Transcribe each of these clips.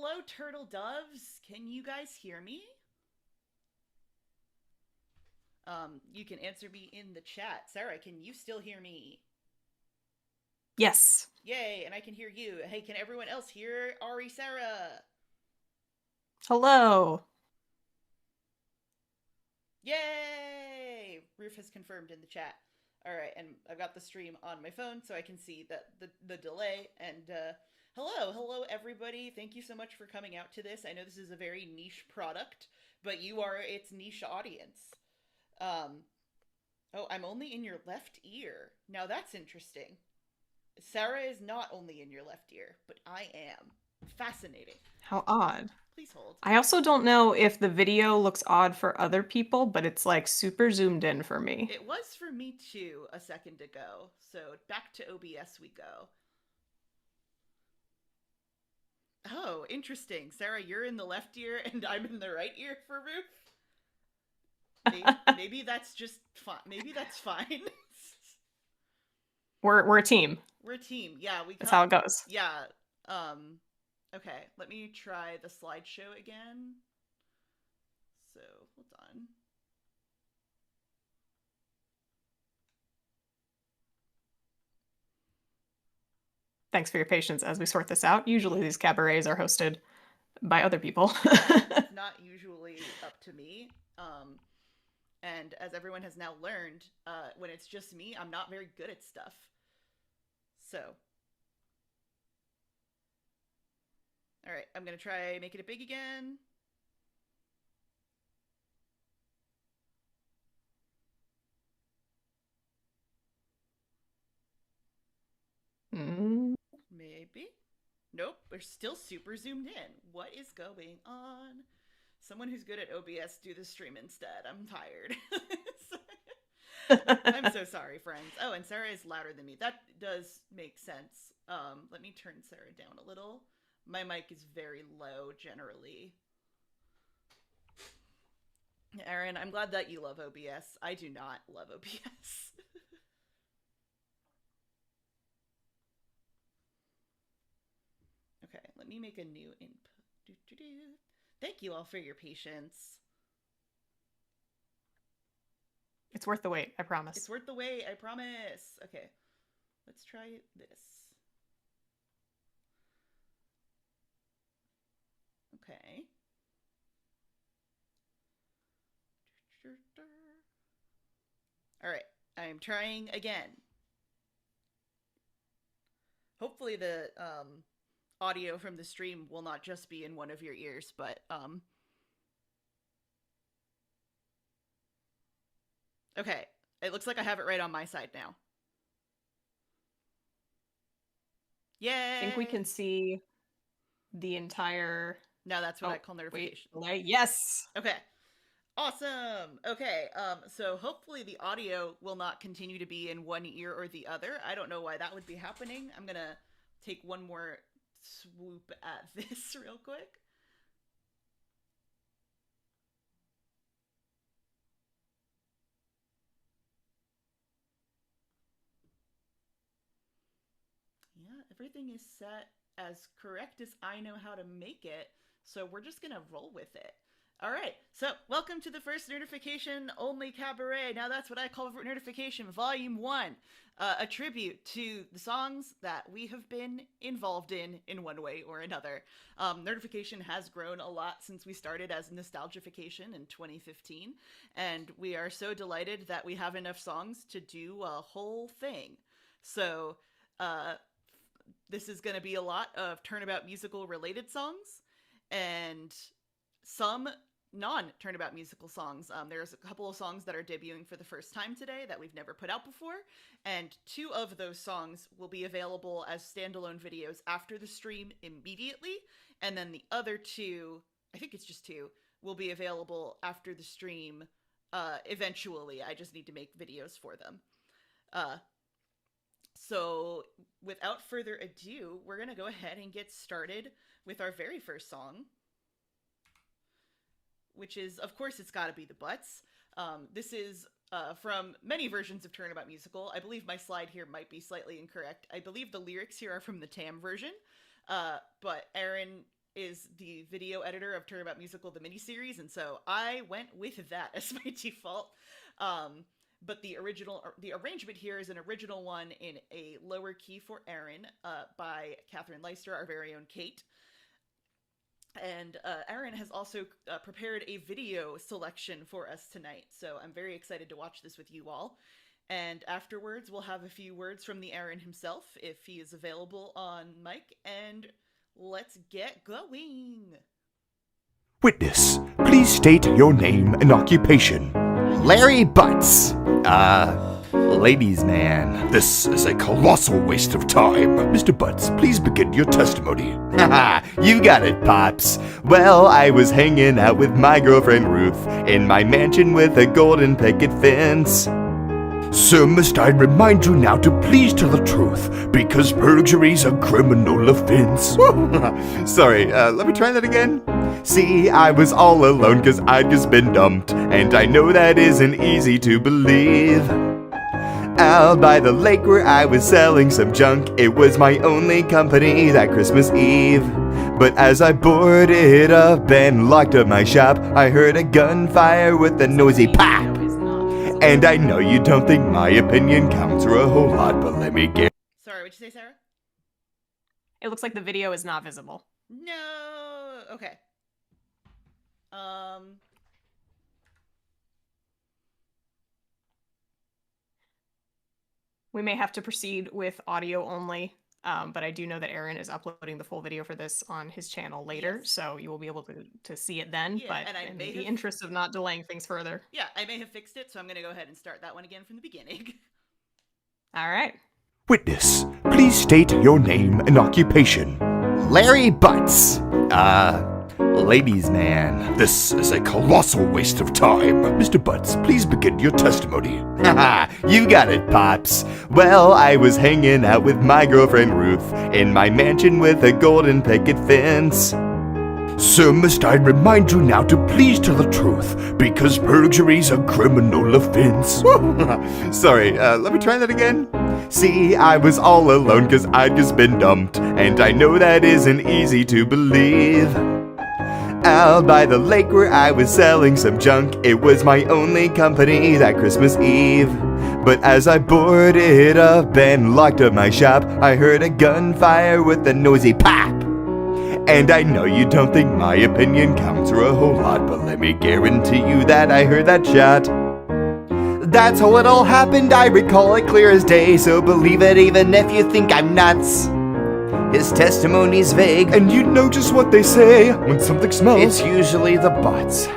hello, turtle doves. Can you guys hear me? You can answer me in the chat. Sarah, can you still hear me? Yes. Yay, and I can hear you. Hey, can everyone else hear Ari Sarah? Hello. Yay! Roof has confirmed in the chat. All right, and I've got the stream on my phone so I can see that the delay. And hello everybody. Thank you so much for coming out to this. I know this is a very niche product, but you are its niche audience. Um, oh, I'm only in your left ear. Now that's interesting. Sarah is not only in your left ear, but I am. Fascinating. How odd. Please hold. I also don't know if the video looks odd for other people, but it's like super zoomed in for me. It was for me too a second ago. So back to OBS we go. Oh, interesting. Sarah, you're in the left ear and I'm in the right ear for Roof. Maybe that's just fine. Maybe that's fine. We're a team. We're a team. Yeah, That's how it goes. Yeah. Okay, let me try the slideshow again. So, hold on. Thanks for your patience as we sort this out. Usually these cabarets are hosted by other people. It's not usually up to me. And as everyone has now learned, when it's just me, I'm not very good at stuff. So. Alright, I'm gonna try making it big again. Maybe. Nope, we're still super zoomed in. What is going on? Someone who's good at OBS do the stream instead. I'm tired. I'm so sorry, friends. Oh, and Sarah is louder than me. That does make sense. Let me turn Sarah down a little. My mic is very low generally. Aaron, I'm glad that you love OBS. I do not love OBS. Okay, let me make a new input. Thank you all for your patience. It's worth the wait, I promise. It's worth the wait, I promise. Okay, let's try this. Okay. All right, I'm trying again. Hopefully the audio from the stream will not just be in one of your ears, but okay. It looks like I have it right on my side now. Yay! I think we can see the entire... Now that's what I call nerdification. Wait. Yes! Okay. Awesome! Okay, so hopefully the audio will not continue to be in one ear or the other. I don't know why that would be happening. I'm gonna take one more swoop at this real quick. Yeah, everything is set as correct as I know how to make it, so we're just gonna roll with it. All right, so welcome to the first Nerdification only cabaret. Now that's what I call Nerdification Volume 1, a tribute to the songs that we have been involved in one way or another. Nerdification has grown a lot since we started as Nostalgification in 2015, and we are so delighted that we have enough songs to do a whole thing. So, this is going to be a lot of Turnabout Musical related songs and some non-Turnabout Musical songs. There's a couple of songs that are debuting for the first time today that we've never put out before, and 2 of those songs will be available as standalone videos after the stream immediately, and then the other 2, I think it's just 2, will be available after the stream eventually. I just need to make videos for them. So without further ado, we're going to go ahead and get started with our very first song, which is, of course, it's gotta be the Butts. This is from many versions of Turnabout Musical. I believe my slide here might be slightly incorrect. I believe the lyrics here are from the Tam version, but Aaron is the video editor of Turnabout Musical, the miniseries, and so I went with that as my default. But the arrangement here is an original one in a lower key for Aaron, by Catherine Leister, our very own Kate. And Aaron has also prepared a video selection for us tonight, so I'm very excited to watch this with you all. And afterwards, we'll have a few words from the Aaron himself, if he is available on mic, and let's get going. Witness, please state your name and occupation. Larry Butts. Ladies' man. This is a colossal waste of time. Mr. Butts, please begin your testimony. Haha, you got it, Pops. Well, I was hanging out with my girlfriend Ruth in my mansion with a golden picket fence. Sir, must I remind you now to please tell the truth, because perjury's a criminal offense. Sorry, let me try that again. See, I was all alone cause I'd just been dumped, and I know that isn't easy to believe. Out by the lake where I was selling some junk, it was my only company that Christmas Eve. But as I boarded up and locked up my shop, I heard a gunfire with a noisy pop. And I know you don't think my opinion counts for a whole lot, but let me get... Sorry, what'd you say, Sarah? It looks like the video is not visible. No. Okay. We may have to proceed with audio only, but I do know that Aaron is uploading the full video for this on his channel later, Yes. so you will be able to see it then. Yeah, but and I in may the have- interest of not delaying things further. Yeah, I may have fixed it, so I'm going to go ahead and start that one again from the beginning. All right. Witness, please state your name and occupation. Larry Butts. Ladies' man. This is a colossal waste of time. Mr. Butts, please begin your testimony. Haha, you got it, Pops. Well, I was hanging out with my girlfriend Ruth in my mansion with a golden picket fence. Sir, must I remind you now to please tell the truth, because perjury's a criminal offense. Sorry, let me try that again. See, I was all alone cause I'd just been dumped, and I know that isn't easy to believe. Out by the lake where I was selling some junk, it was my only company that Christmas Eve. But as I boarded up and locked up my shop, I heard a gunfire with a noisy pop. And I know you don't think my opinion counts for a whole lot, but let me guarantee you that I heard that shot. That's how it all happened, I recall it clear as day, so believe it even if you think I'm nuts. His testimony's vague, And you know just what they say when something smells. it's usually the butts.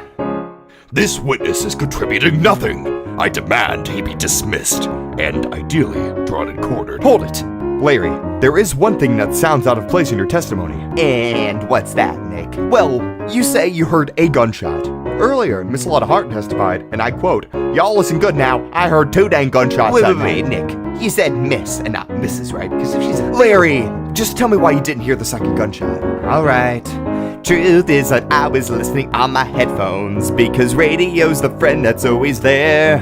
This witness is contributing nothing. I demand he be dismissed, and ideally drawn and quartered. Hold it! Larry, there is one thing that sounds out of place in your testimony. And what's that, Nick? Well, you say you heard a gunshot. Earlier, Miss Lotta Hart testified, and I quote, "Y'all listen good now, I heard 2 dang gunshots that night." Nick, you said miss and not Mrs., right? Because if she said... Larry, just tell me why you didn't hear the second gunshot. Alright. Truth is that I was listening on my headphones, because radio's the friend that's always there.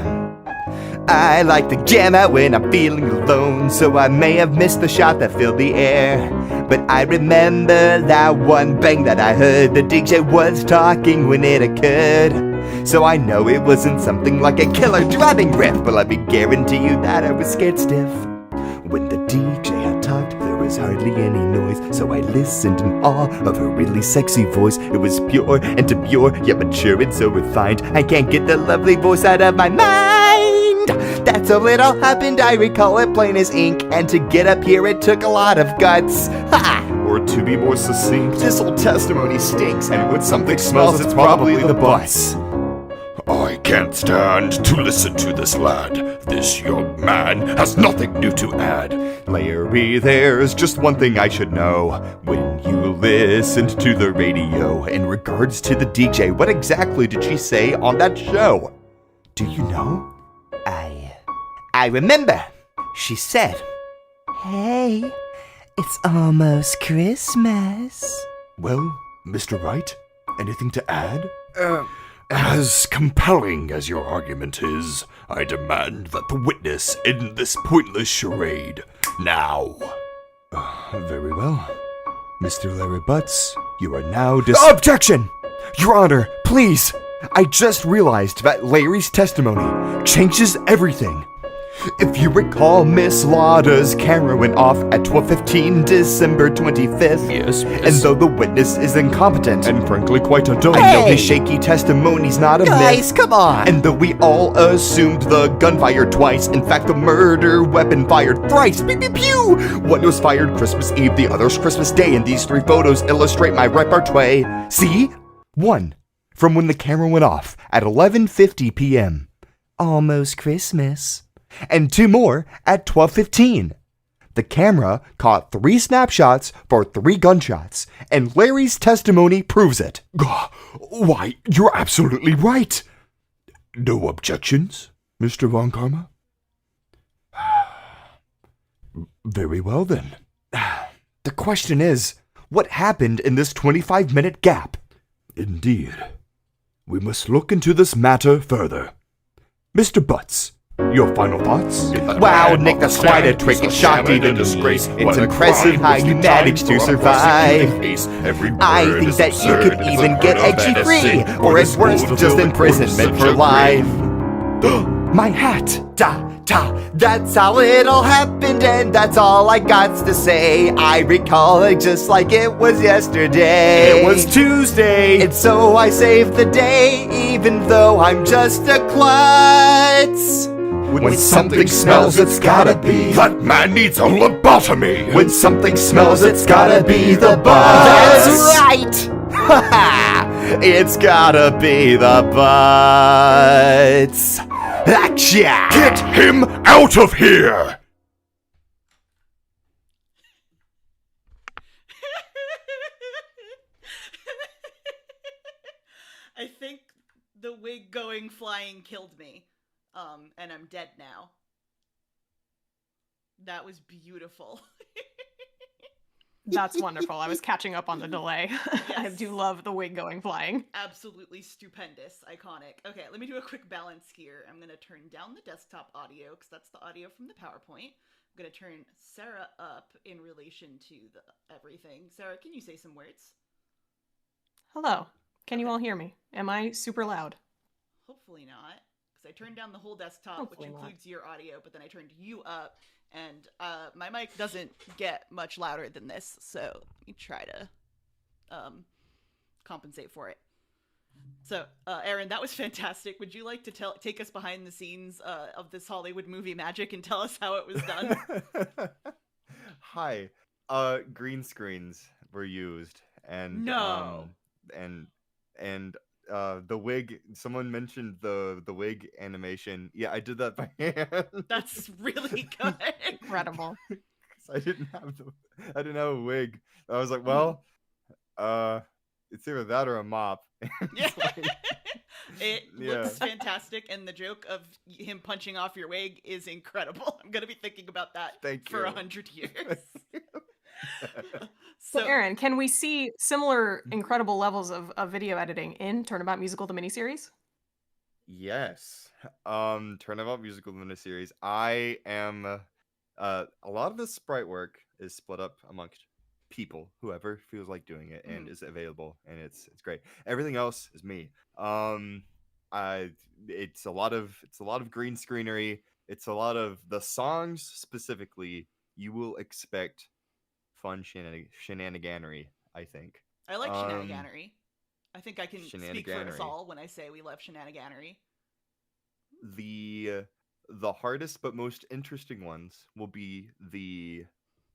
I like to jam out when I'm feeling alone, so I may have missed the shot that filled the air. But I remember that one bang that I heard, the DJ was talking when it occurred. So I know it wasn't something like a killer driving riff, but let me guarantee you that I was scared stiff. When the DJ had talked, there was hardly any noise, so I listened in awe of her really sexy voice. It was pure and demure, yet mature and so refined. I can't get the lovely voice out of my mind. That's how it all happened, I recall it plain as ink. And to get up here it took a lot of guts. Ha! Or to be more succinct, This whole testimony stinks, and when something smells, it's probably the butts. I can't stand to listen to this lad. This young man has nothing new to add. Larry, there's just one thing I should know. When you listened to the radio, in regards to the DJ, what exactly did she say on that show? Do you know? I remember. She said, "Hey, it's almost Christmas." Well, Mr. Wright, anything to add? As compelling as your argument is, I demand that the witness end this pointless charade now. Very well. Mr. Larry Butts, you are now Objection! Your Honor, please! I just realized that Larry's testimony changes everything. If you recall, Miss Lauda's camera went off at 12:15 December 25th. Yes, And though the witness is incompetent, and frankly quite a dumb. I know his shaky testimony's not a myth. Come on! And though we all assumed the gun fired twice, in fact the murder weapon fired thrice. Pew pew pew! One was fired Christmas Eve, the other's Christmas Day, and these 3 photos illustrate my repertoire. See? 1. From when the camera went off at 11:50 p.m. Almost Christmas. And 2 more at 12:15. The camera caught 3 snapshots for 3 gunshots, and Larry's testimony proves it. Why, you're absolutely right. No objections, Mr. Von Karma? Very well then. The question is, what happened in this 25-minute gap? Indeed. We must look into this matter further. Mr. Butts, your final thoughts? Wow, Nick, that's quite a trick. It shocked even me. It's impressive how you managed to survive. I think that you could even get extra free, or at worst, just imprisonment for life. My hat! That's how it all happened, and that's all I got to say. I recall it just like it was yesterday. It was Tuesday! And so I saved the day, even though I'm just a klutz. When something smells, it's gotta be. That man needs a lobotomy! When something smells, it's gotta be the buzz. That's right! It's gotta be the butts. Action! Get him out of here! I think the wig going flying killed me. And I'm dead now. That was beautiful. That's wonderful. I was catching up on the delay. I Yes. do love the wig going flying. Absolutely stupendous, iconic. Okay, let me do a quick balance here. I'm gonna turn down the desktop audio, because that's the audio from the PowerPoint. I'm gonna turn Sarah up in relation to the everything. Sarah, can you say some words? Hello. Can you all hear me? Am I super loud? Hopefully not, because I turned down the whole desktop, Hopefully which not. includes your audio, but then I turned you up, and my mic doesn't get much louder than this, so let me try to compensate for it. So, Aaron, that was fantastic. Would you like to take us behind the scenes of this Hollywood movie magic and tell us how it was done? Hi. Green screens were used, and No. and the wig. Someone mentioned the wig animation. Yeah, I did that by hand. That's really good. Incredible. I didn't have a wig. I was like, well, it's either that or a mop. Yeah. It's like- It Yeah. looks fantastic, and the joke of him punching off your wig is incredible. I'm gonna be thinking about that Thank for you. 100 years. So, Aaron, can we see similar incredible levels of video editing in Turnabout Musical, the miniseries? Yes. Turnabout Musical miniseries. I am a lot of the sprite work is split up amongst people, whoever feels like doing it and is available, and it's great. Everything else is me. It's a lot of green screenery. It's a lot of the songs specifically. You will expect fun shenaniganery, I think. I like shenaniganery. I think I can speak for us Shenaniganery. all when I say we love shenaniganery. The hardest but most interesting ones will be the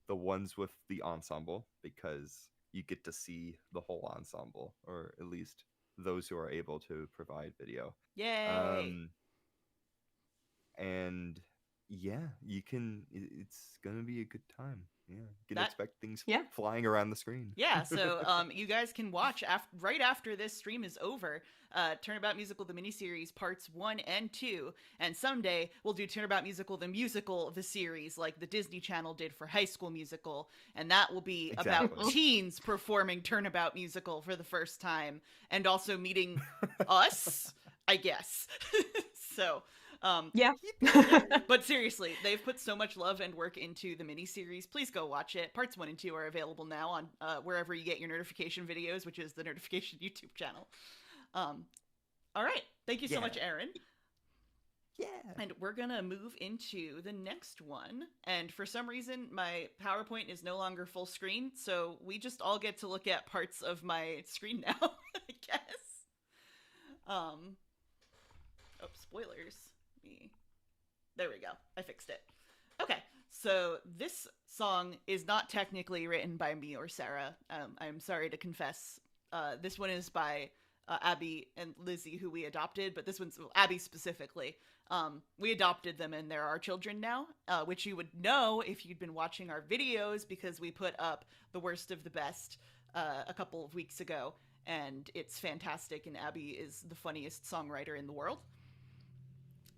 ones with the ensemble, because you get to see the whole ensemble, or at least those who are able to provide video. Yay! And yeah, it's gonna be a good time. Yeah, you can That- expect things Yeah. flying around the screen. Yeah, so you guys can watch right after this stream is over, Turnabout Musical the miniseries parts 1 and 2, and someday we'll do Turnabout Musical the musical, the series, like the Disney Channel did for High School Musical, and that will be about Exactly. teens performing Turnabout Musical for the first time, and also meeting us, I guess. So Yeah. But seriously, they've put so much love and work into the miniseries. Please go watch it. Parts 1 and 2 are available now on wherever you get your Nerdification videos, which is the Nerdification YouTube channel. All right. Thank you so much, Aaron. Yeah. And we're going to move into the next one. And for some reason, my PowerPoint is no longer full screen, so we just all get to look at parts of my screen now, I guess. Oh, spoilers. There we go. I fixed it. Okay, so this song is not technically written by me or Sarah. I'm sorry to confess. This one is by Abby and Lizzie, who we adopted, but this one's Abby specifically. We adopted them and they're our children now, which you would know if you'd been watching our videos because we put up the worst of the best a couple of weeks ago, and it's fantastic, and Abby is the funniest songwriter in the world.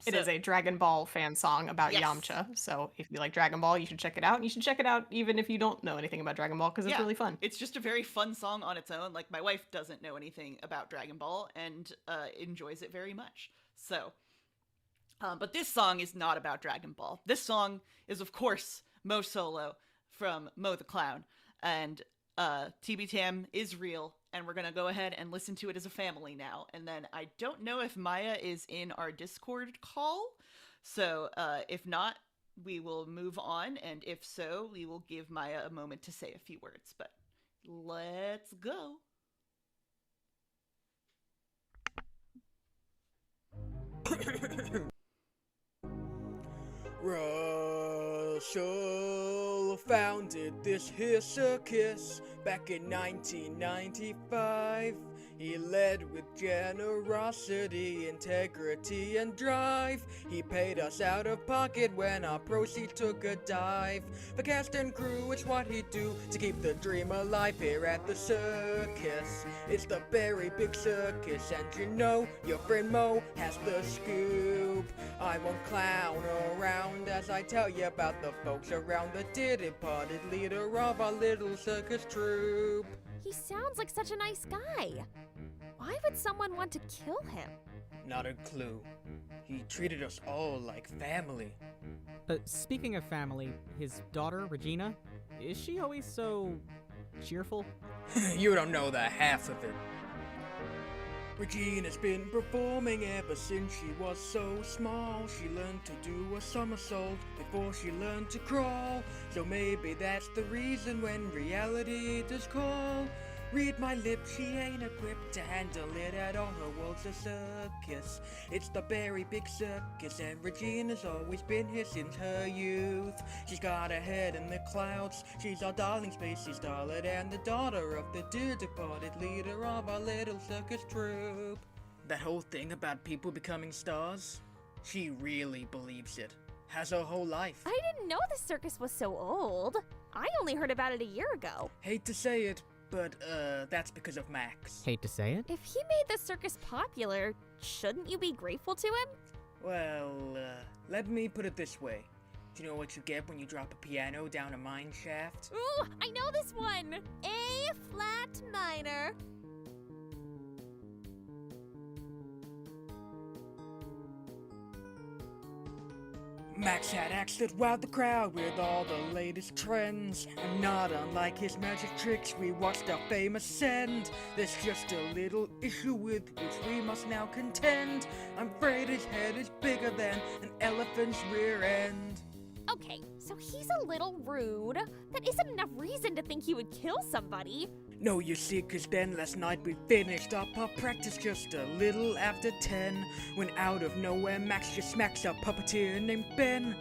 It is a Dragon Ball fan song about Yamcha, so if you like Dragon Ball, you should check it out. And you should check it out even if you don't know anything about Dragon Ball, because it's really fun. It's just a very fun song on its own. Like, my wife doesn't know anything about Dragon Ball and enjoys it very much. So, but this song is not about Dragon Ball. This song is, of course, Mo Solo from Mo the Clown. And TB Tam is real, and we're going to go ahead and listen to it as a family now. And then I don't know if Maya is in our Discord call, so if not, we will move on, and if so, we will give Maya a moment to say a few words, but let's go. Russell founded this here circus back in 1995. He led with generosity, integrity, and drive. He paid us out of pocket when our proceeds took a dive. The cast and crew, it's what he do to keep the dream alive here at the circus. It's the very big circus, and you know your friend Mo has the scoop. I won't clown around as I tell you about the folks around the departed leader of our little circus troupe. He sounds like such a nice guy. Why would someone want to kill him? Not a clue. He treated us all like family. Speaking of family, his daughter, Regina, is she always so cheerful? You don't know the half of it. Regina's been performing ever since she was so small. She learned to do a somersault before she learned to crawl. So maybe that's the reason when reality does call. Read my lips, she ain't equipped to handle it at all. Her world's a circus. It's the very big circus, and Regina's always been here since her youth. She's got her head in the clouds. She's our darling spacey starlet, and the daughter of the dear departed leader of our little circus troupe. That whole thing about people becoming stars, she really believes it. Has her whole life. I didn't know the circus was so old. I only heard about it a year ago. Hate to say it, but that's because of Max. Hate to say it. If he made the circus popular, shouldn't you be grateful to him? Well, let me put it this way. Do you know what you get when you drop a piano down a mine shaft? Ooh, I know this one! A flat minor. Max had acts that wowed the crowd with all the latest trends. And not unlike his magic tricks, we watched our fame ascend. There's just a little issue with which we must now contend. I'm afraid his head is bigger than an elephant's rear end. Okay, so he's a little rude. That isn't enough reason to think he would kill somebody. No, you see, 'cause then last night we finished up our practice just a little after 10. When out of nowhere Max just smacks a puppeteer named Ben.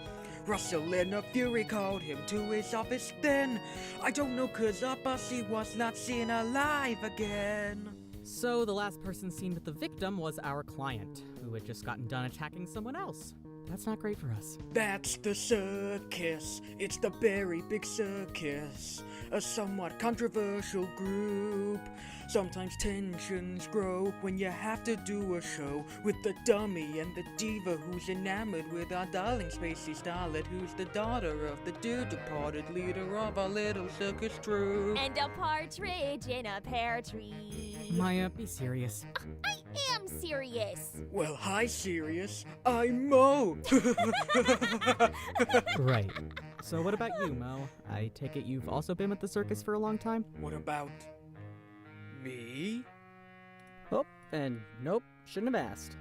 Russell in a fury called him to his office then. I don't know, 'cause our bossy was not seen alive again. So the last person seen with the victim was our client, who had just gotten done attacking someone else. That's not great for us. That's the circus. It's the very big circus. A somewhat controversial group. Sometimes tensions grow when you have to do a show with the dummy and the diva who's enamored with our darling spacey starlet, who's the daughter of the dear departed leader of our little circus troupe. And a partridge in a pear tree. Maya, be serious. I am serious. Well, hi, Sirius. I'm Mo. Right. So what about you, Mo? I take it you've also been with the circus for a long time? What about me? Oh, and nope, shouldn't have asked.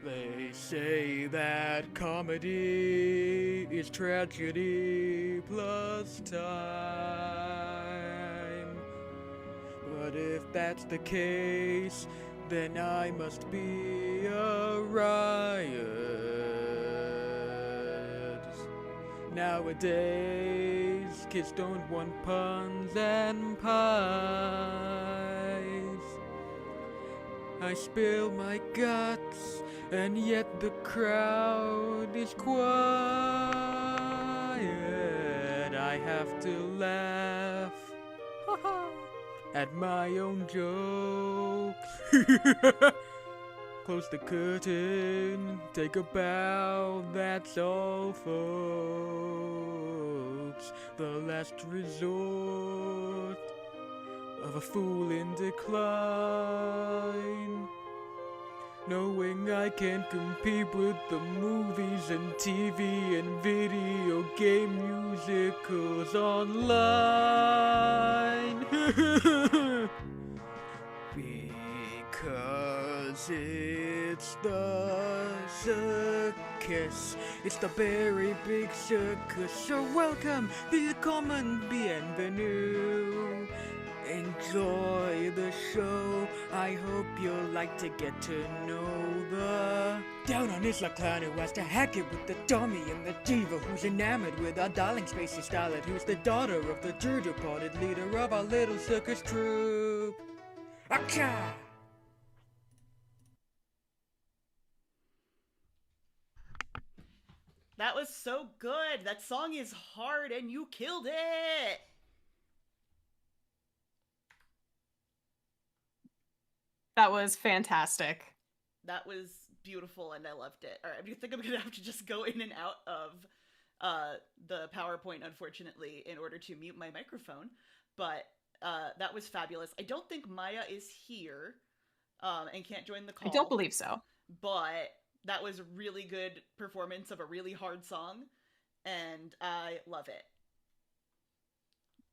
They say that comedy is tragedy plus time. But if that's the case, then I must be a riot. Nowadays, kids don't want puns and pies. I spill my guts, and yet the crowd is quiet. I have to laugh at my own jokes. Close the curtain, take a bow, that's all, folks. The last resort of a fool in decline. Knowing I can't compete with the movies and TV and video game musicals online. Because it's the circus. It's the very big circus. So welcome, willkommen, bienvenue. Enjoy the show. I hope you'll like to get to know the down on Isla clown who has to hack it with the dummy and the diva who's enamored with our darling Spacey Starlet, who's the daughter of the Drew departed leader of our little circus troupe. Acha! That was so good. That song is hard and you killed it. That was fantastic. That was beautiful and I loved it. All right, I think I'm going to have to just go in and out of the PowerPoint, unfortunately, in order to mute my microphone. But that was fabulous. I don't think Maya is here and can't join the call. I don't believe so. But that was a really good performance of a really hard song, and I love it.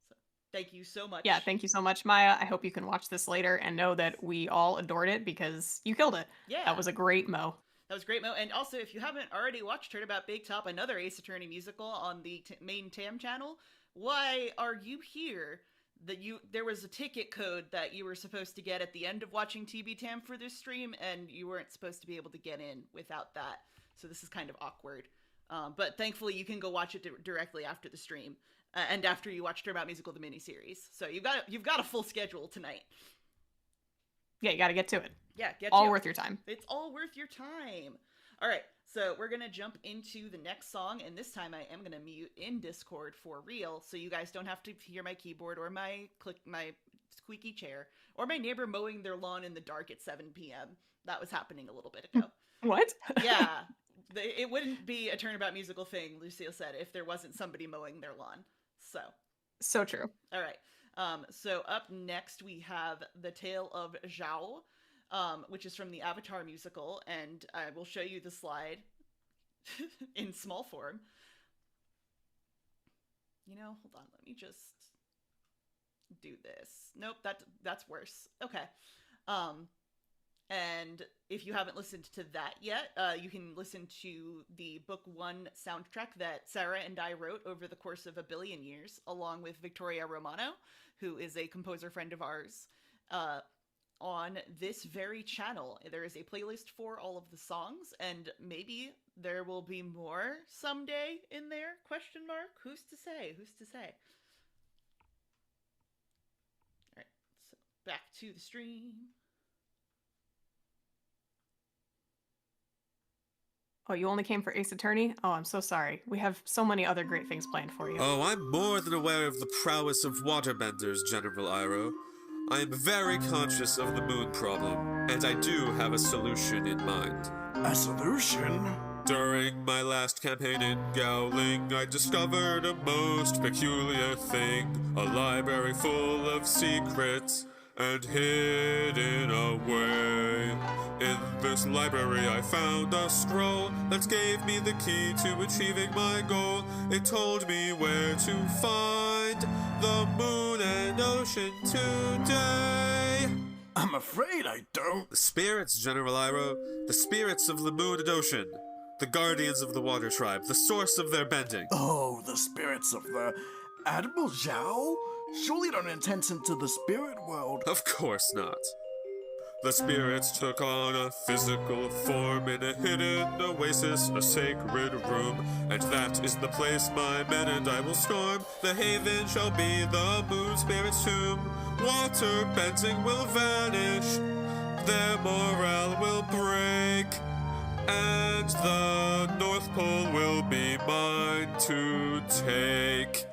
So, thank you so much. Yeah, thank you so much, Maya. I hope you can watch this later and know that we all adored it because you killed it. Yeah. That was a great Mo. That was great, Mo. And also, if you haven't already watched Turnabout Big Top, another Ace Attorney musical on the main TAM channel, why are you here? There was a ticket code that you were supposed to get at the end of watching TB Tam for this stream, and you weren't supposed to be able to get in without that. So this is kind of awkward. But thankfully, you can go watch it directly after the stream, and after you watch Turnabout Musical, the miniseries. So you've got a full schedule tonight. Yeah, you got to get to it. Yeah, all worth your time. It's all worth your time. All right, so we're gonna jump into the next song, and this time I am gonna mute in Discord for real, so you guys don't have to hear my keyboard or my squeaky chair or my neighbor mowing their lawn in the dark at 7 p.m. That was happening a little bit ago. What? Yeah, it wouldn't be a Turnabout Musical thing, Lucille said, if there wasn't somebody mowing their lawn. So true. All right. So up next we have The Tale of Zhao, which is from the Avatar musical, and I will show you the slide in small form. Hold on, let me just do this. Nope, that's worse. Okay. And if you haven't listened to that yet, you can listen to the Book 1 soundtrack that Sarah and I wrote over the course of a billion years, along with Victoria Romano, who is a composer friend of ours, on this very channel. There is a playlist for all of the songs, and maybe there will be more someday in there, ? Who's to say? All right, so back to the stream. Oh, you only came for Ace Attorney? Oh, I'm so sorry. We have so many other great things planned for you. Oh, I'm more than aware of the prowess of waterbenders, General Iroh. I am very conscious of the moon problem, and I do have a solution in mind. A solution? During my last campaign in Gowling, I discovered a most peculiar thing, a library full of secrets. and hidden away. In this library I found a scroll that gave me the key to achieving my goal. It told me where to find the moon and ocean today. I'm afraid I don't. The spirits, General Iroh, the spirits of the moon and ocean, the guardians of the water tribe, the source of their bending. Oh, the spirits of the Admiral Zhao? Surely you don't intend into the spirit world. Of course not. The spirits took on a physical form in a hidden oasis, a sacred room, and that is the place my men and I will storm. The haven shall be the moon spirit's tomb. Water bending will vanish, their morale will break, and the North Pole will be mine to take.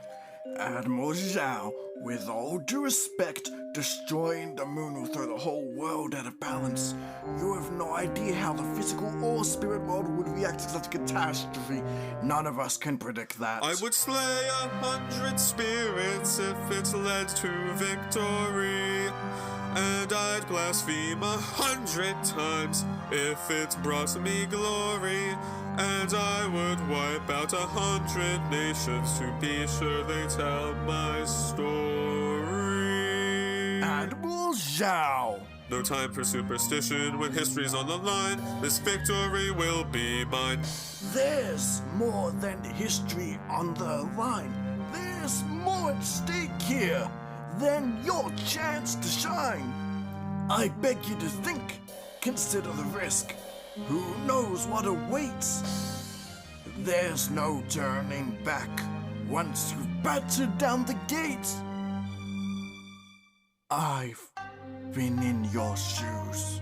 Admiral Zhao, with all due respect, destroying the moon will throw the whole world out of balance. You have no idea how the physical or spirit world would react to such a catastrophe. None of us can predict that. I would slay 100 spirits if it led to victory, and I'd blaspheme 100 times if it brought me glory, and I would wipe out 100 nations to be sure they tell my story. Admiral Zhao! No time for superstition when history's on the line. This victory will be mine. There's more than history on the line. There's more at stake here than your chance to shine. I beg you to think, consider the risk. Who knows what awaits? There's no turning back once you've battered down the gates. I've been in your shoes.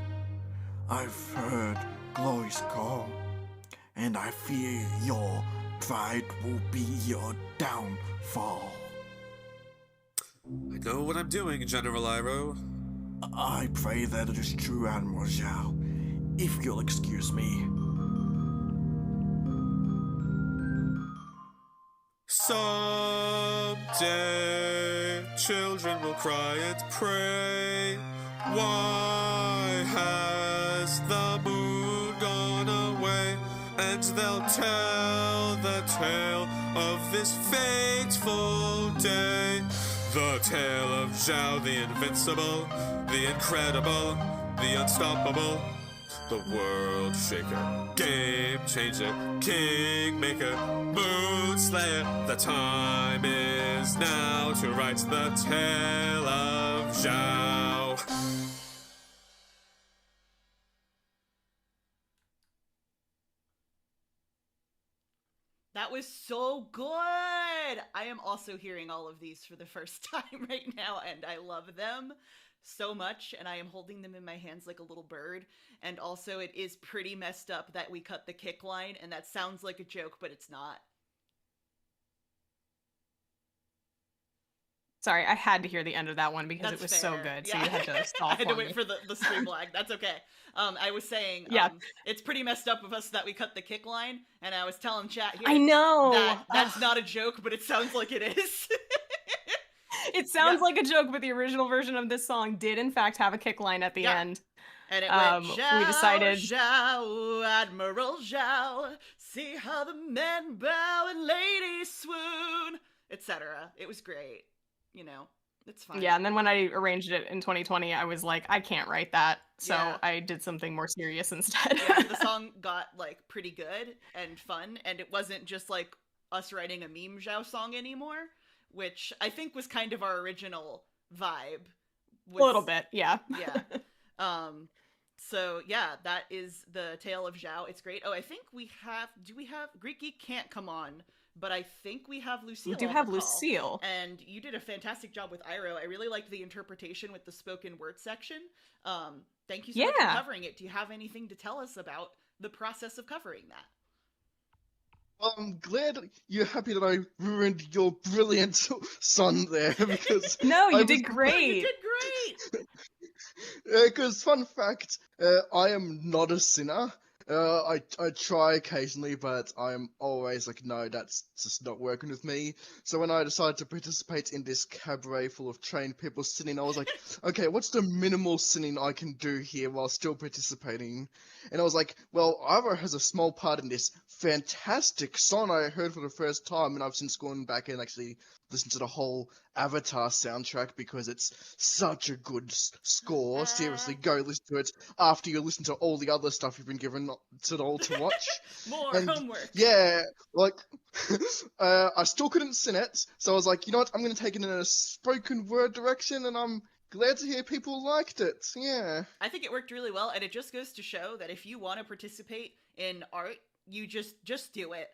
I've heard glory's call, and I fear your pride will be your downfall. I know what I'm doing, General Iroh. I pray that it is true, Admiral Zhao. If you'll excuse me. Someday, children will cry and pray. Why has the moon gone away? And they'll tell the tale of this fateful day. The tale of Zhao, the invincible, the incredible, the unstoppable, the world shaker, game changer, king maker, moon slayer. The time is now to write the tale of Zhao. That was so good! I am also hearing all of these for the first time right now, and I love them so much, and I am holding them in my hands like a little bird. And also, it is pretty messed up that we cut the kick line, and that sounds like a joke, but it's not. Sorry, I had to hear the end of that one because That's it was fair. so good, so Yeah. you had to stall I had to for wait me. for the stream lag. That's okay. I was saying, Yeah. it's pretty messed up of us that we cut the kick line, and I was telling chat here I know! that's not a joke, but it sounds like it is. It sounds like a joke, but the original version of this song did in fact have a kick line at the end. And it went, Zhao, we decided- Zhao, Admiral Zhao, see how the men bow and ladies swoon, etc. It was great. You know, it's fine. Yeah, and then when I arranged it in 2020, I was like, I can't write that, so Yeah. I did something more serious instead. Yeah, the song got, like, pretty good and fun, and it wasn't just, like, us writing a meme Zhao song anymore, which I think was kind of our original vibe. A little bit, yeah. Yeah. So yeah, that is the Tale of Zhao. It's great. Oh, I think we have, Greek Geek can't come on, but I think we have Lucille. We do on have the call. Lucille. And you did a fantastic job with Iroh. I really liked the interpretation with the spoken word section. Thank you so much for covering it. Do you have anything to tell us about the process of covering that? I'm glad you're happy that I ruined your brilliant son there, because No, you I did was- great. You did great! Because fun fact, I am not a sinner. I try occasionally, but I'm always like, no, that's just not working with me. So when I decided to participate in this cabaret full of trained people singing, I was like, okay, what's the minimal singing I can do here while still participating? And I was like, well, Ira has a small part in this fantastic song I heard for the first time, and I've since gone back and actually listened to the whole Avatar soundtrack because it's such a good score. Seriously, go listen to it after you listen to all the other stuff you've been given to watch. More And homework. yeah, like I still couldn't sing it, so I was like, you know what, I'm gonna take it in a spoken word direction, and I'm glad to hear people liked it. Yeah. I think it worked really well, and it just goes to show that if you want to participate in art, you just do it.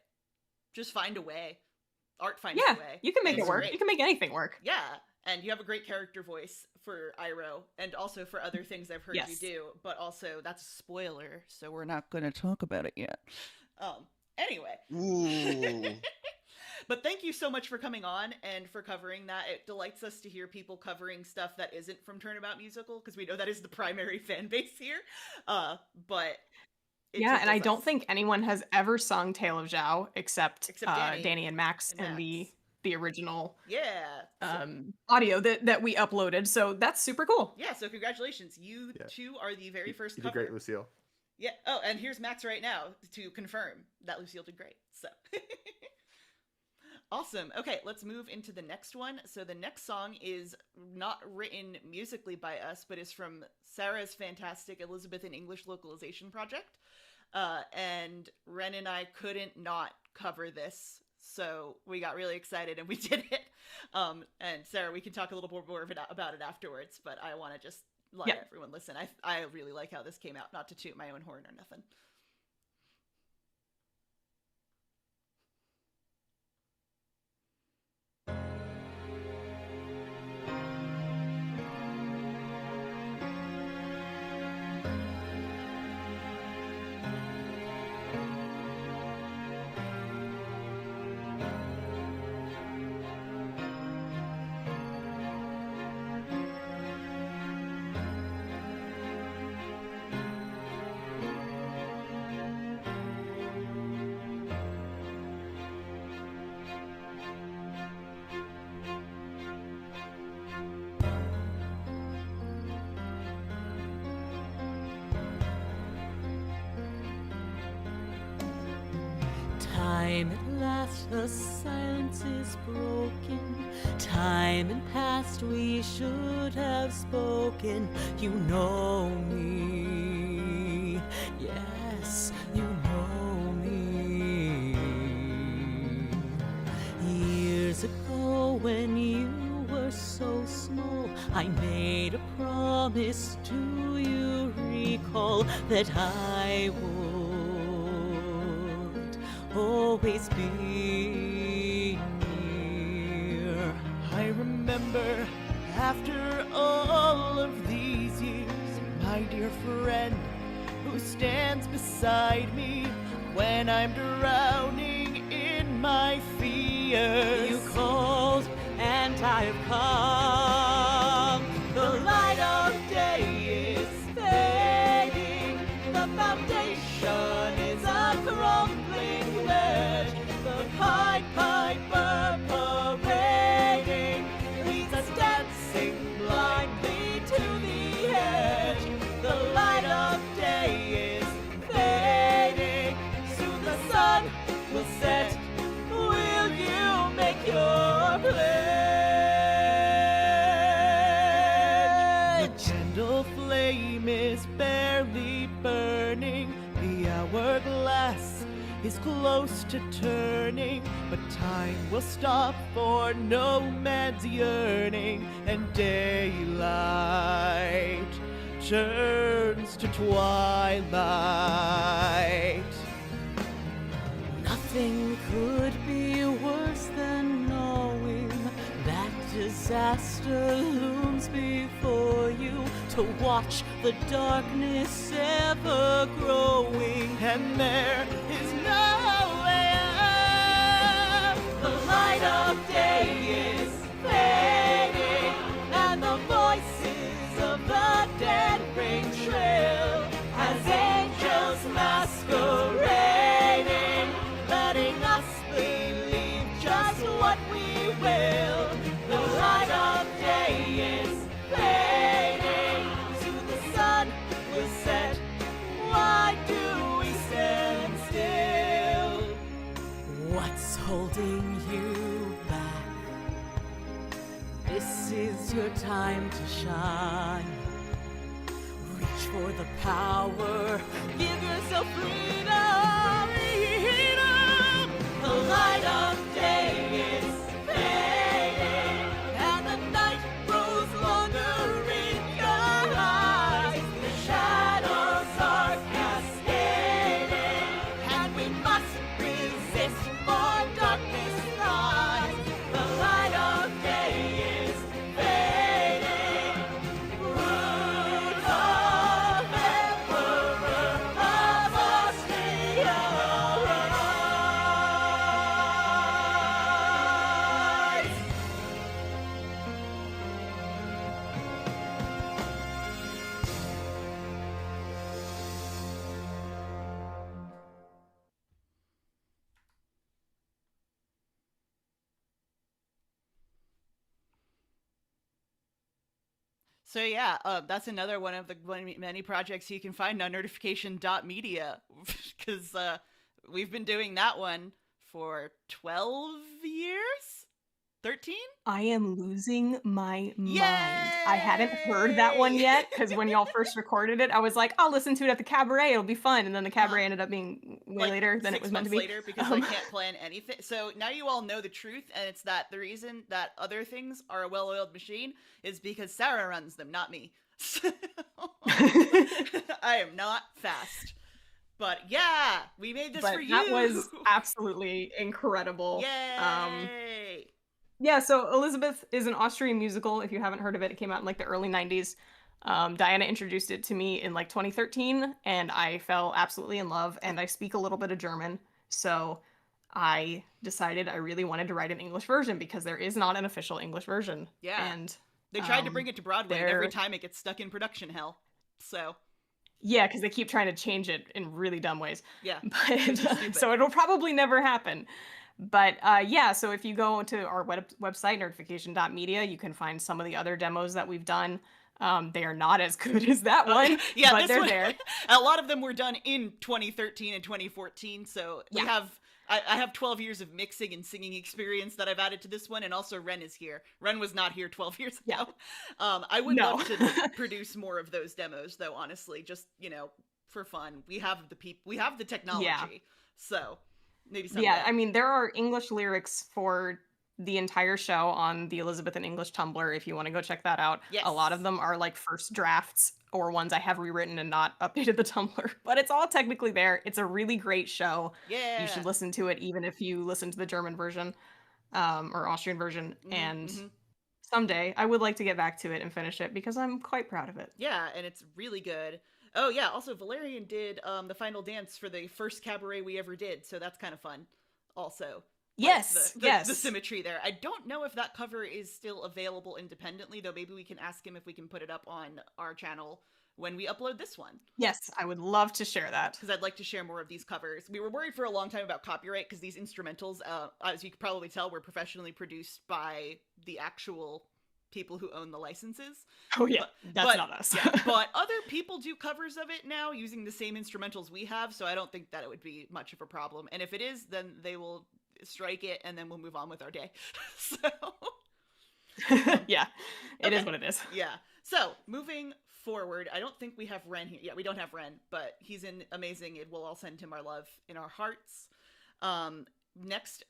Just find a way. Art finds a way. You can make And it it's work. great. You can make anything work. Yeah, and you have a great character voice for Iroh, and also for other things I've heard you do, but also that's a spoiler, so we're not going to talk about it yet. Anyway. Ooh. But thank you so much for coming on and for covering that. It delights us to hear people covering stuff that isn't from Turnabout Musical, because we know that is the primary fan base here. But yeah, and I don't think anyone has ever sung Tale of Zhao except Danny and Max in the original audio that we uploaded. So that's super cool. Yeah, so congratulations. You two are the very first You cover. did great, Lucille. Yeah. Oh, and here's Max right now to confirm that Lucille did great. So awesome. Okay, let's move into the next one. So the next song is not written musically by us, but is from Sarah's fantastic Elizabeth in English localization project. And Ren and I couldn't not cover this, so we got really excited and we did it. And Sarah, we can talk a little more about it afterwards, but I want to just let everyone listen. I really like how this came out, not to toot my own horn or nothing. Time at last, the silence is broken. Time and past, we should have spoken. You know me, yes, you know me. Years ago, when you were so small, I made a promise. Do you recall that I would always be near? I remember after all of these years, my dear friend who stands beside me when I'm drowning in my fears. You called and I've come. The light of day is fading. The foundation is a crumbling ledge. The Pied Piper parading leads us dancing blindly to the edge. The light of day is fading. Soon the sun will set. Will you make your pledge? The candle flame is barely burning. The hourglass is close to turning, but time will stop for no man's yearning, and daylight turns to twilight. Nothing could be worse than knowing that disaster looms before you. To watch the darkness ever growing, and there is no way out. The light of day is fading, and the voices of the dead ring shrill as angels masquerade. holding you back. This is your time to shine. Reach for the power, give yourself freedom, freedom. The light of day is fading, and the night grows longer in your eyes. The shadows are cascading, and we must resist for darkness lies. The light of day is fading. Rudolph, Emperor of Austria, rise. So yeah, that's another one of the many projects you can find on Nerdification.media, because we've been doing that one for 12 years? 13? I am losing my mind. Yay! I hadn't heard that one yet, because when y'all first recorded it, I was like, I'll listen to it at the Cabaret, it'll be fun. And then the Cabaret ended up being way later than it was meant to be. 6 months later, because I can't plan anything. So now you all know the truth, and it's that the reason that other things are a well-oiled machine is because Sarah runs them, not me. I am not fast. But yeah, we made this for you. That was absolutely incredible. Yay! Yeah, so Elizabeth is an Austrian musical. If you haven't heard of it, it came out in like the early 90s. Diana introduced it to me in like 2013, and I fell absolutely in love, and I speak a little bit of German. So I decided I really wanted to write an English version because there is not an official English version. Yeah. And they tried to bring it to Broadway, and every time it gets stuck in production hell. So yeah, because they keep trying to change it in really dumb ways. Yeah. But, so it'll probably never happen. But yeah, so if you go to our website, nerdification.media, you can find some of the other demos that we've done. They are not as good as that one, yeah, but they're there. A lot of them were done in 2013 and 2014, so we have... I have 12 years of mixing and singing experience that I've added to this one, and also Ren is here. Ren was not here 12 years ago. I would love to produce more of those demos, though, honestly, just, for fun. We have the technology, so... Maybe someday. Yeah, I mean, there are English lyrics for the entire show on the Elizabeth in English Tumblr if you want to go check that out. Yes. A lot of them are like first drafts or ones I have rewritten and not updated the Tumblr, but it's all technically there. It's a really great show. Yeah. You should listen to it even if you listen to the German version or Austrian version. And someday I would like to get back to it and finish it because I'm quite proud of it. Yeah, and it's really good. Oh, yeah, also, Valerian did the final dance for the first cabaret we ever did, so that's kind of fun, also. Yes, yes. The symmetry there. I don't know if that cover is still available independently, though maybe we can ask him if we can put it up on our channel when we upload this one. Yes, I would love to share that. Because I'd like to share more of these covers. We were worried for a long time about copyright, because these instrumentals, as you can probably tell, were professionally produced by the actual... people who own the licenses. Oh yeah, that's not us. Yeah, but other people do covers of it now using the same instrumentals we have, so I don't think that it would be much of a problem. And if it is, then they will strike it, and then we'll move on with our day. So yeah, it is what it is. Yeah. So moving forward, I don't think we have Ren here. Yeah, we don't have Ren, but he's amazing, and we'll all send him our love in our hearts. Next,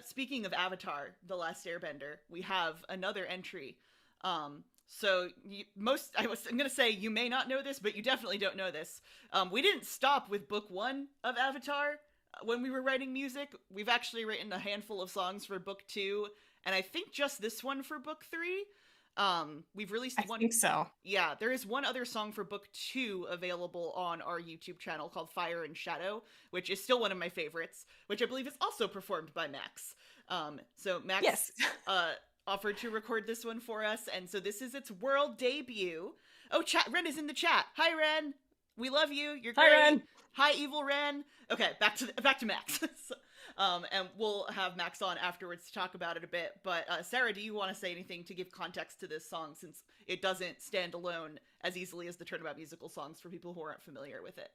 speaking of Avatar, The Last Airbender, we have another entry. So I'm gonna say you may not know this, but you definitely don't know this. We didn't stop with book 1 of Avatar when we were writing music. We've actually written a handful of songs for book 2, and I think just this one for book 3. We've released one. I think so. Yeah, there is one other song for book 2 available on our YouTube channel called Fire and Shadow, which is still one of my favorites, which I believe is also performed by Max. So Max offered to record this one for us, and so this is its world debut. Oh, Ren is in the chat. Hi, Ren. We love you. You're great. Hi, Ren. Hi, evil Ren. Okay, back to Max. And we'll have Max on afterwards to talk about it a bit. But Sarah, do you want to say anything to give context to this song, since it doesn't stand alone as easily as the Turnabout Musical songs for people who aren't familiar with it?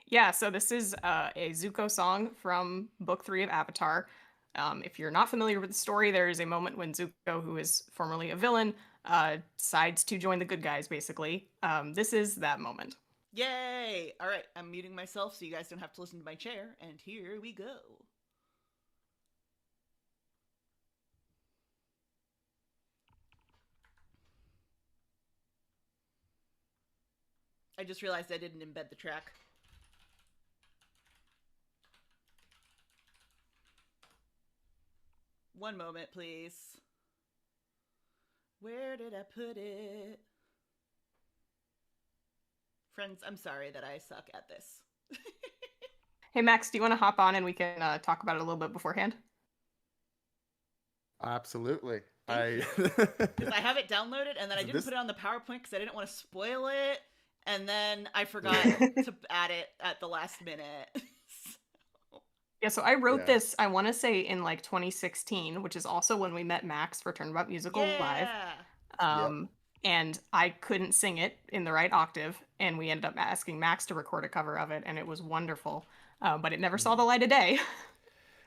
Yeah, so this is a Zuko song from Book 3 of Avatar. If you're not familiar with the story, there is a moment when Zuko, who is formerly a villain, decides to join the good guys, basically. This is that moment. Yay! All right, I'm muting myself so you guys don't have to listen to my chair, and here we go. I just realized I didn't embed the track. One moment, please. Where did I put it? Friends, I'm sorry that I suck at this. Hey, Max, do you want to hop on and we can talk about it a little bit beforehand? Absolutely. Because I have it downloaded, and then I didn't put it on the PowerPoint because I didn't want to spoil it, and then I forgot to add it at the last minute. Yeah, so I wrote this, I want to say, in like 2016, which is also when we met Max for Turnabout Musical Live. And I couldn't sing it in the right octave, and we ended up asking Max to record a cover of it, and it was wonderful. But it never saw the light of day.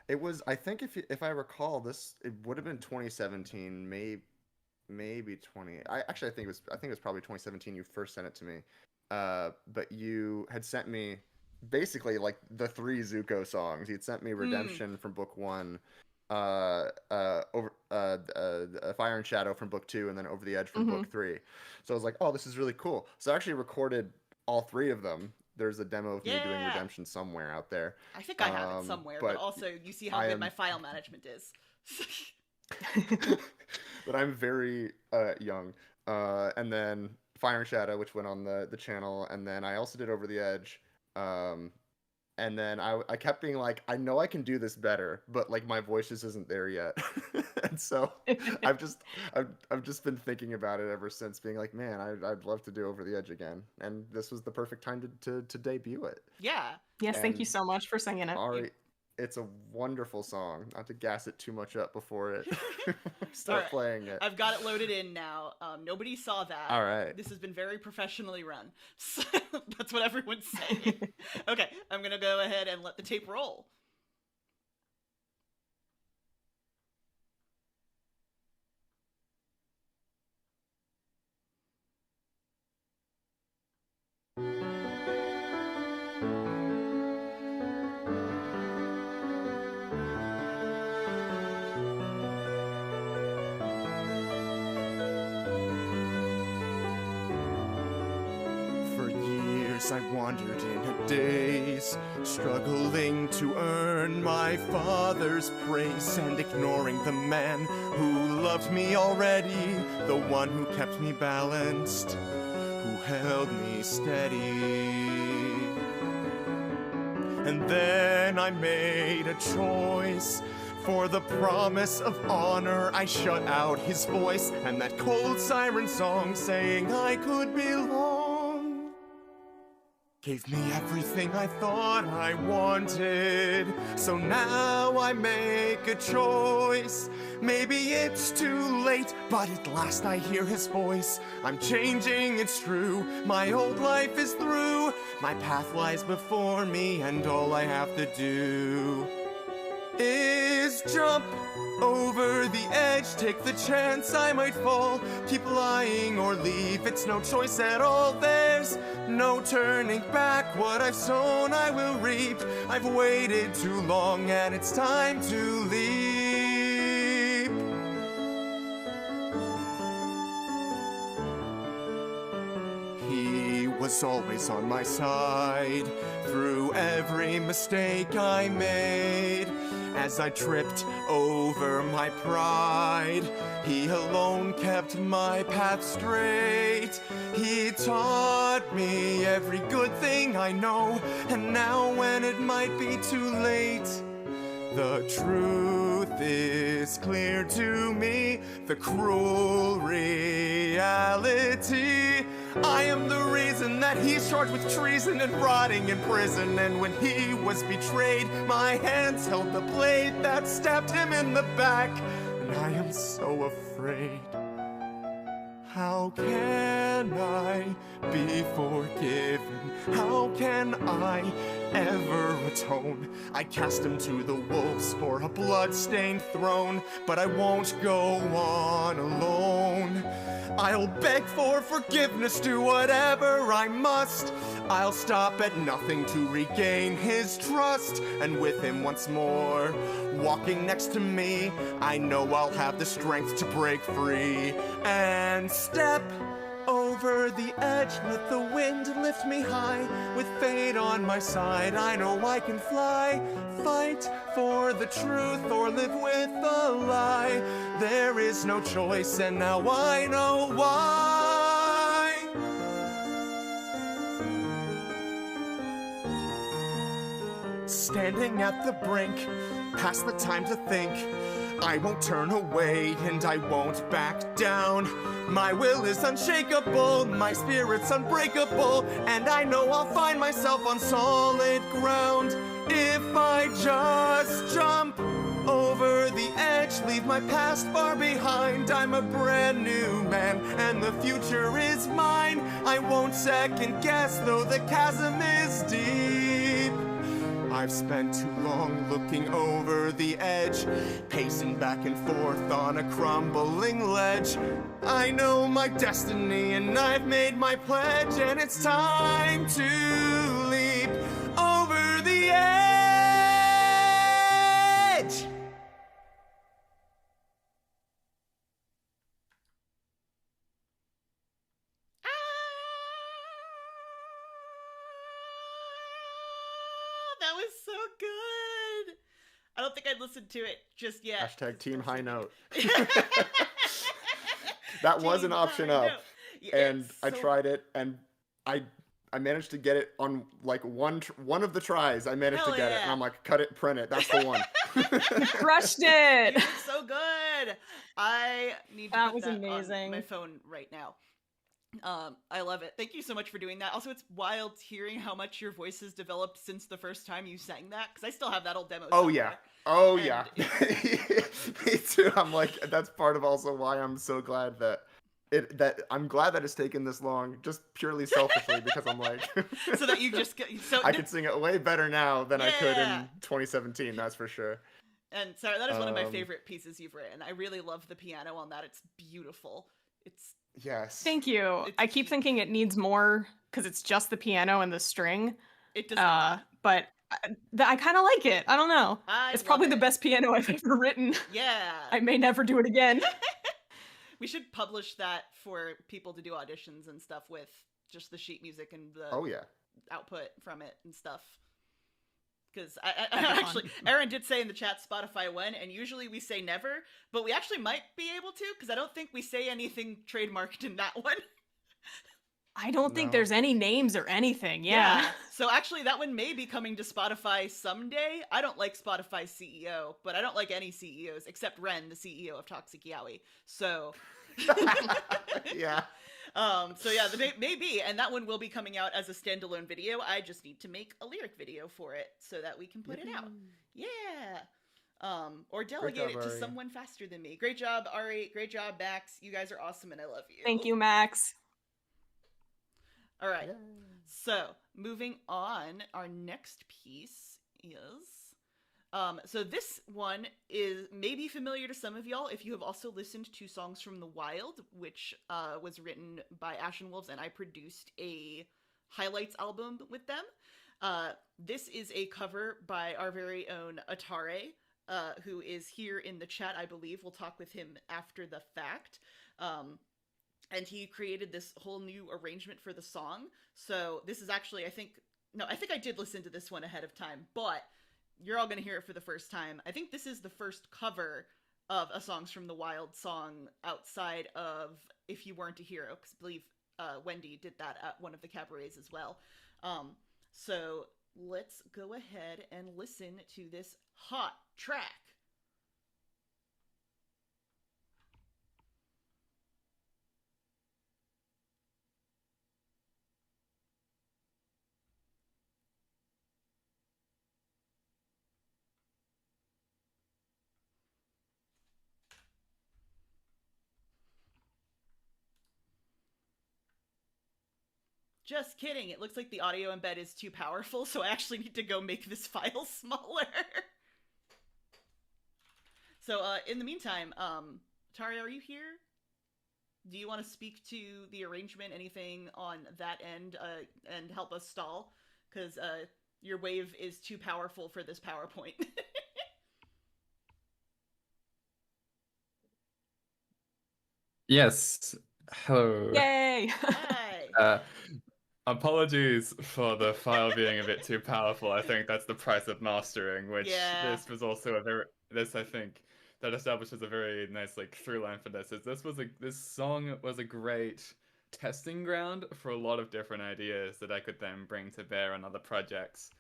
It was, I think, if I recall, it would have been 2017, maybe 20. I think it was probably 2017. You first sent it to me, but you had sent me basically like the 3 Zuko songs. You'd sent me Redemption from Book 1, Fire and Shadow from Book 2, and then Over the Edge from Book 3. So I was like, oh, this is really cool. So I actually recorded all 3 of them. There's a demo of me doing Redemption somewhere out there. I think I have it somewhere, but also you see how good my file management is. But I'm very young. And then Fire and Shadow, which went on the channel, and then I also did Over the Edge. And then I kept being like, I know I can do this better, but like my voice just isn't there yet. And so I've just been thinking about it ever since, being like, man, I'd love to do Over the Edge again. And this was the perfect time to debut it. Yeah. Yes, thank you so much for singing it. Ari, it's a wonderful song. Not to gas it too much up before it start playing it. I've got it loaded in now. Nobody saw that. All right. This has been very professionally run. So that's what everyone's saying. Okay, I'm going to go ahead and let the tape roll. I wandered in a daze, struggling to earn my father's praise, and ignoring the man who loved me already, the one who kept me balanced, who held me steady. And then I made a choice. For the promise of honor, I shut out his voice and that cold siren song saying I could belong. Gave me everything I thought I wanted. So now I make a choice. Maybe it's too late, but at last I hear his voice. I'm changing, it's true. My old life is through. My path lies before me, and all I have to do is jump over the edge, take the chance I might fall, keep lying or leave, it's no choice at all, there's no turning back, what I've sown I will reap, I've waited too long and it's time to leap. He was always on my side, through every mistake I made. As I tripped over my pride, he alone kept my path straight. He taught me every good thing I know, and now when it might be too late, the truth is clear to me, the cruel reality. I am the reason that he's charged with treason and rotting in prison. And when he was betrayed, my hands held the blade that stabbed him in the back. And I am so afraid. How can I I be forgiven? How can I ever atone? I cast him to the wolves for a blood-stained throne, but I won't go on alone. I'll beg for forgiveness, do whatever I must. I'll stop at nothing to regain his trust, and with him once more, walking next to me, I know I'll have the strength to break free and step over the edge. Let the wind lift me high. With fate on my side, I know I can fly. Fight for the truth or live with the lie. There is no choice, and now I know why. Standing at the brink, past the time to think. I won't turn away and I won't back down. My will is unshakable, my spirit's unbreakable, and I know I'll find myself on solid ground. If I just jump over the edge, leave my past far behind. I'm a brand new man and the future is mine. I won't second guess though the chasm is deep. I've spent too long looking over the edge, pacing back and forth on a crumbling ledge. I know my destiny and I've made my pledge, and it's time to leap over the edge. That was so good. I don't think I'd listened to it just yet. Hashtag Team High Note. That was an option up, and I tried it, and I managed to get it on like one of the tries. I managed to get it, and I'm like, cut it, print it. That's the one. Crushed it. You did so good. I need to put that amazing. On my phone right now. I love it. Thank you so much for doing that. Also, it's wild hearing how much your voice has developed since the first time you sang that, because I still have that old demo. Oh somewhere. yeah. Me too. I'm like, that's part of also why I'm so glad that I'm glad that it's taken this long, just purely selfishly, because I'm like, so that you just I can sing it way better now than I could in 2017. That's for sure. And Sarah, that is one of my favorite pieces you've written. I really love the piano on that. It's beautiful. Yes. Thank you. I keep thinking it needs more because it's just the piano and the string. It does not. But I kind of like it. I don't know. It's probably the best piano I've ever written. Yeah. I may never do it again. We should publish that for people to do auditions and stuff with, just the sheet music and the output from it and stuff. Because I actually, Aaron did say in the chat Spotify when, and usually we say never, but we actually might be able to, because I don't think we say anything trademarked in that one. I don't think there's any names or anything. Yeah. So actually that one may be coming to Spotify someday. I don't like Spotify's CEO, but I don't like any CEOs except Ren, the CEO of Toxic Yaoi. So yeah. So yeah, maybe, and that one will be coming out as a standalone video. I just need to make a lyric video for it so that we can put it out. Yeah. Or delegate it to someone faster than me. Great job, Ari. Great job, Max. You guys are awesome and I love you. Thank you, Max. All right. Yeah. So moving on, our next piece is so this one is maybe familiar to some of y'all if you have also listened to Songs from the Wild, which was written by Ashen Wolves, and I produced a highlights album with them. This is a cover by our very own Atare, who is here in the chat, I believe. We'll talk with him after the fact. And he created this whole new arrangement for the song. So this is actually, I think I did listen to this one ahead of time, but you're all going to hear it for the first time. I think this is the first cover of a Songs from the Wild song outside of If You Weren't a Hero, because I believe Wendy did that at one of the cabarets as well. So let's go ahead and listen to this hot track. Just kidding. It looks like the audio embed is too powerful, so I actually need to go make this file smaller. So, in the meantime, Tari, are you here? Do you want to speak to the arrangement, anything on that end, and help us stall? Because your wave is too powerful for this PowerPoint. Yes. Hello. Yay! Hi. Apologies for the file being a bit too powerful. I think that's the price of mastering, which this was also a very, I think that establishes a very nice like through line for this. Is this song was a great testing ground for a lot of different ideas that I could then bring to bear on other projects.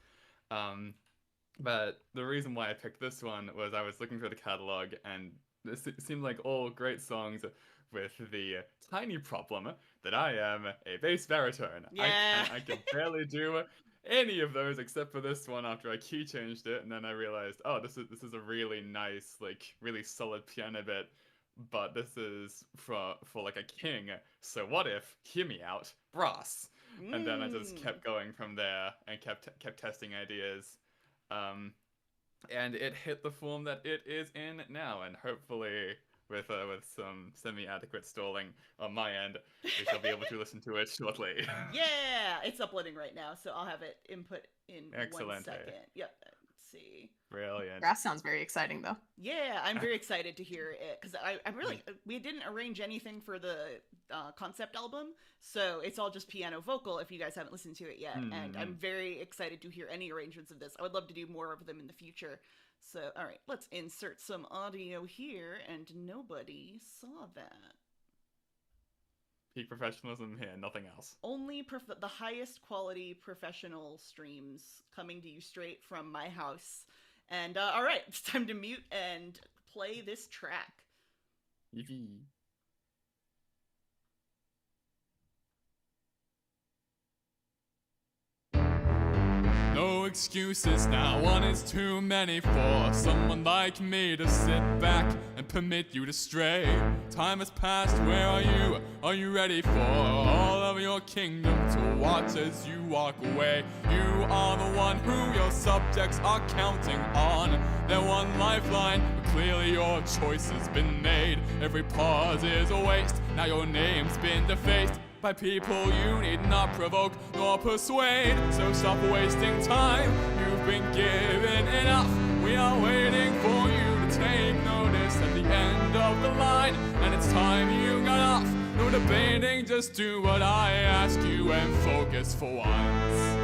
But the reason why I picked this one was I was looking through the catalog, and this seemed like all great songs with the tiny problem that I am a bass baritone. Yeah. I can barely do any of those except for this one after I key changed it, and then I realized, oh, this is a really nice, like, really solid piano bit, but this is for like a king. So what if, hear me out, brass? And then I just kept going from there and kept testing ideas. And it hit the form that it is in now, and hopefully with some semi-adequate stalling on my end, we shall be able to listen to it shortly. Yeah, it's uploading right now, so I'll have it input in 1 second. Yep, let's see. Brilliant. Brass sounds very exciting, though. Yeah, I'm very excited to hear it, because I'm really, we didn't arrange anything for the concept album, so it's all just piano vocal if you guys haven't listened to it yet, and I'm very excited to hear any arrangements of this. I would love to do more of them in the future. So, all right, let's insert some audio here, and nobody saw that. Peak professionalism here, nothing else. Only the highest quality professional streams coming to you straight from my house. And, all right, it's time to mute and play this track. Yippee. No excuses now, one is too many for someone like me to sit back and permit you to stray. Time has passed, where are you? Are you ready for all of your kingdom to watch as you walk away? You are the one who your subjects are counting on. Their one lifeline, but clearly your choice has been made. Every pause is a waste, now your name's been defaced by people you need not provoke nor persuade. So stop wasting time, you've been given enough. We are waiting for you to take notice at the end of the line, and it's time you got off. No debating, just do what I ask you and focus for once.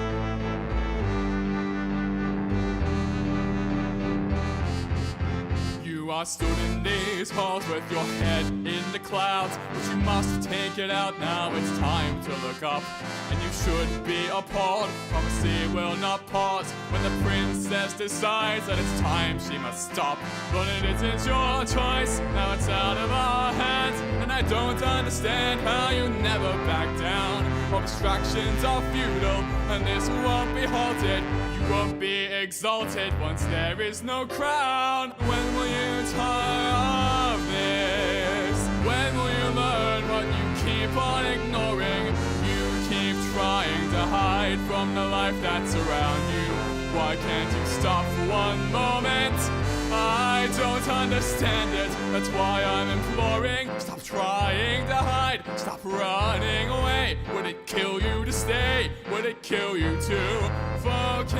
You are stood in these halls with your head in the clouds, but you must take it out now, it's time to look up. And you should be appalled, prophecy will not pause when the princess decides that it's time she must stop. But it isn't your choice, now it's out of our hands, and I don't understand how you never back down. All distractions are futile, and this won't be halted. You won't be exalted once there is no crown. When will you tire of this? When will you learn what you keep on ignoring? You keep trying to hide from the life that's around you. Why can't you stop for one moment? I don't understand it, that's why I'm imploring. Stop trying to hide, stop running away. Would it kill you to stay? Would it kill you to focus?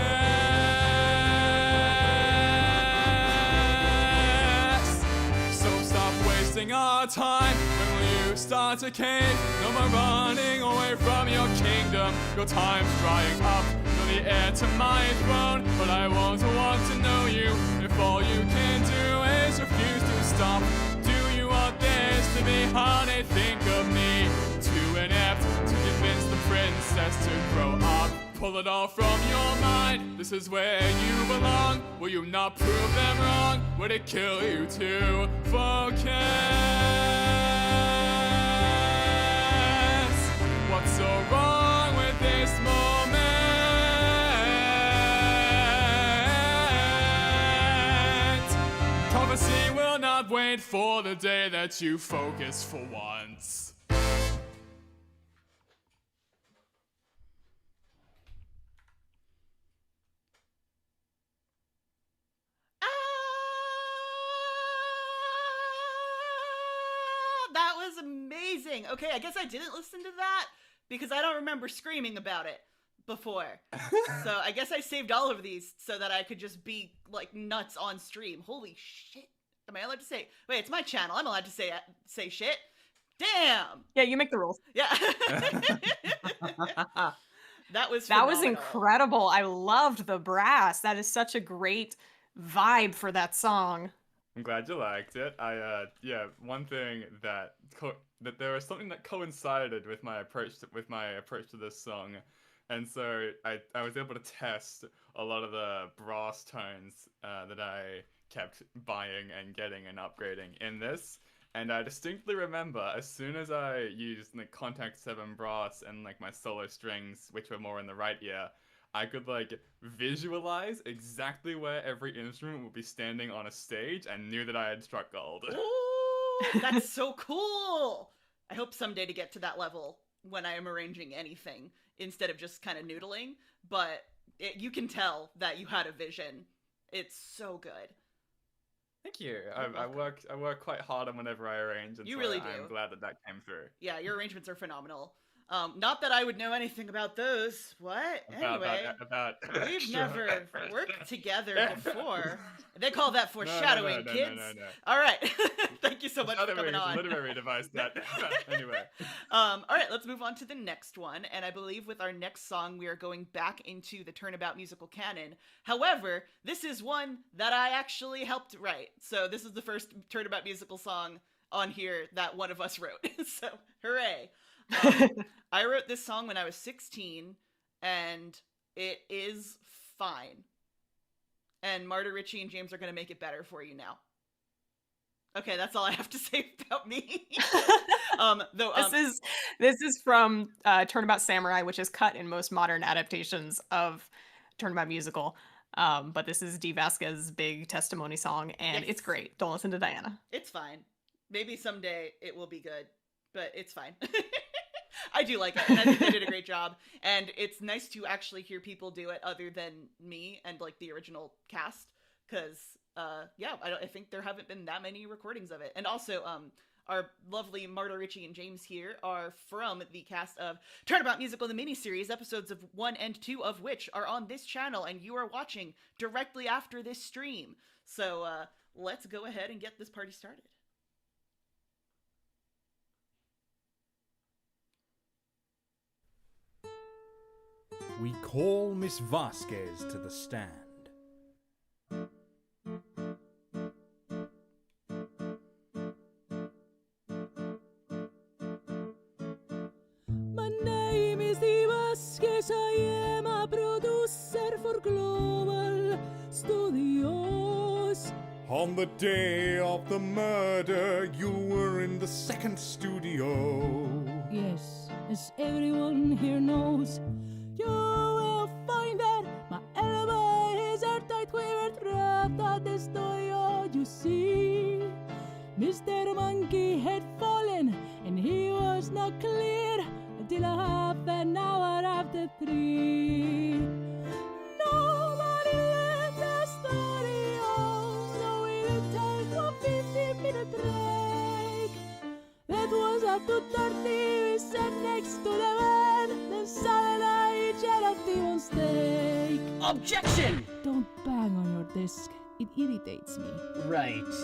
So stop wasting our time. When will you start to cave? No more running away from your kingdom. Your time's drying up. You're the heir to my throne, but I won't want to know you if all you can do is refuse to stop. Do you want this to be how they think of me? Too inept to convince the princess to grow up. Pull it all from your mind, this is where you belong. Will you not prove them wrong? Would it kill you to focus? What's so wrong with this moment? Prophecy will not wait for the day that you focus for once. was amazing. Okay, I guess I didn't listen to that because I don't remember screaming about it before. So I guess I saved all of these so that I could just be like nuts on stream. Holy shit. Am I allowed to say? Wait, it's my channel. I'm allowed to say shit. Damn. Yeah, you make the rules. Yeah. That was incredible. I loved the brass. That is such a great vibe for that song. I'm glad you liked it. One thing that there was something that coincided with my approach to this song, and so I was able to test a lot of the brass tones that I kept buying and getting and upgrading in this. And I distinctly remember as soon as I used the Contact 7 brass and like my solo strings, which were more in the right ear, I could like visualize exactly where every instrument would be standing on a stage and knew that I had struck gold. Ooh, that's so cool. I hope someday to get to that level when I am arranging anything instead of just kind of noodling. But you can tell that you had a vision. It's so good. Thank you. I work quite hard on whenever I arrange, and you really do. I'm glad that came through. Yeah, your arrangements are phenomenal. Not that I would know anything about those. What? Anyway, we've never worked together before. They call that foreshadowing, kids. No. All right. Thank you so much for coming on. Literary device that. Anyway. All right, let's move on to the next one. And I believe with our next song, we are going back into the Turnabout Musical canon. However, this is one that I actually helped write. So this is the first Turnabout Musical song on here that one of us wrote. So hooray. I wrote this song when I was 16, and it is fine. And Marta, Richie, and James are going to make it better for you now. Okay, that's all I have to say about me. This is from Turnabout Samurai, which is cut in most modern adaptations of Turnabout Musical. But this is Dee Vasquez's big testimony song, and It's great. Don't listen to Diana. It's fine. Maybe someday it will be good, but it's fine. I do like it, and I think they did a great job. And it's nice to actually hear people do it other than me and like the original cast, because I think there haven't been that many recordings of it. And also, our lovely Marta, Richie, and James here are from the cast of Turnabout Musical, the miniseries, episodes of 1 and 2 of which are on this channel, and you are watching directly after this stream. So let's go ahead and get this party started. We call Miss Vasquez to the stand. My name is Dee Vasquez, I am a producer for Global Studios. On the day of the murder, you were in the second studio. Yes, as everyone here knows, you will find that my elbows are tight. We were trapped at the studio, you see. Mr. Monkey had fallen, and he was not clear until a half an hour after 3. Nobody left the studio, so we would take a 15-minute break. That was after 30, we sat next to the van, then suddenly each had a T-bone steak. Objection! Don't bang on your desk, it irritates me. Right.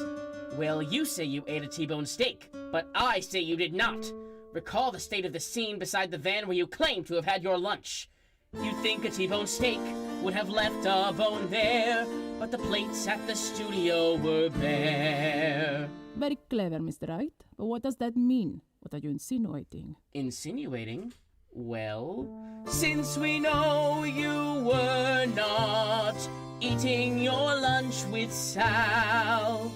Well, you say you ate a T-bone steak, but I say you did not. Recall the state of the scene beside the van where you claim to have had your lunch. You'd think a T-bone steak would have left a bone there, but the plates at the studio were bare. Very clever, Mr. Wright. But what does that mean? What are you insinuating? Insinuating? Well, since we know you were not eating your lunch with Sal,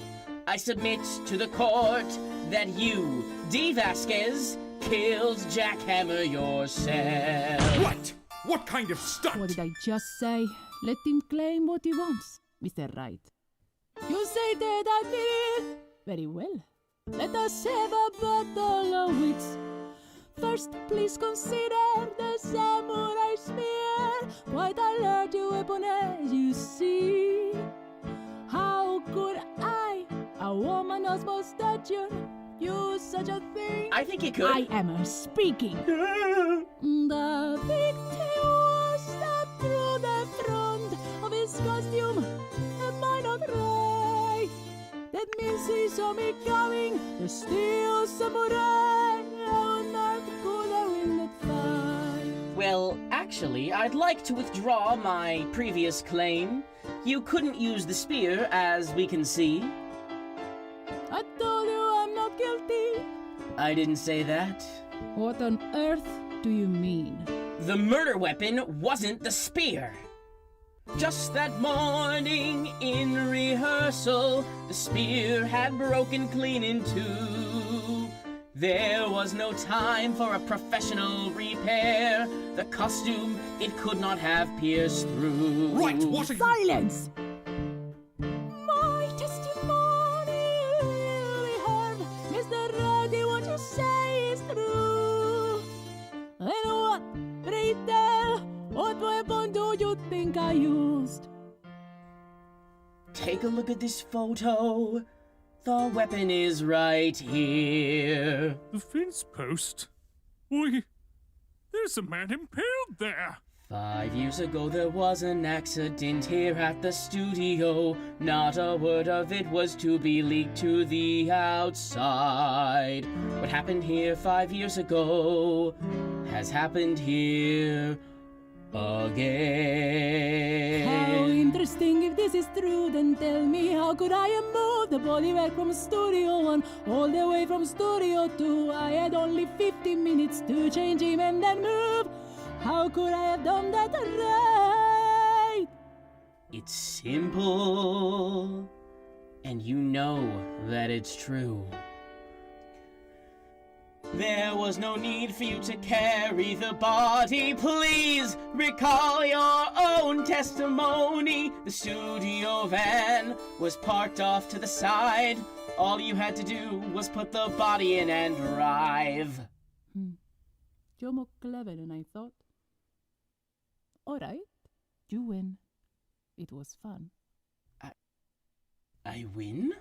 I submit to the court that you, Dee Vasquez, killed Jackhammer yourself. What? What kind of stunt? What did I just say? Let him claim what he wants, Mr. Wright. You say that I did it. Very well. Let us have a battle of wits. First, please consider the samurai spear. Quite a large weapon, as you see. How could I, a woman of small stature, use such a thing? I think you could. I am speaking. The victim was stabbed through the front of his costume. Am I not right? That means he saw me coming. The steel samurai. How not could I win that fight? Well, actually, I'd like to withdraw my previous claim. You couldn't use the spear, as we can see. I told you I'm not guilty. I didn't say that. What on earth do you mean? The murder weapon wasn't the spear. Just that morning in rehearsal, the spear had broken clean in two. There was no time for a professional repair. The costume, it could not have pierced through. Right, what are you... Silence! My testimony will be heard. Mr. Reddy, what you say is true. And what, pray tell, what weapon do you think I used? Take a look at this photo. The weapon is right here. The fence post? Why, there's a man impaled there. 5 years ago there was an accident here at the studio. Not a word of it was to be leaked to the outside. What happened here 5 years ago has happened here again. How interesting. If this is true, then tell me, how could I have moved the body back from Studio 1 all the way from Studio 2? I had only 50 minutes to change him and then move. How could I have done that right? It's simple, and you know that it's true. There was no need for you to carry the body. Please recall your own testimony. The studio van was parked off to the side. All you had to do was put the body in and drive. You're more clever than I thought. All right, you win. It was fun. I win?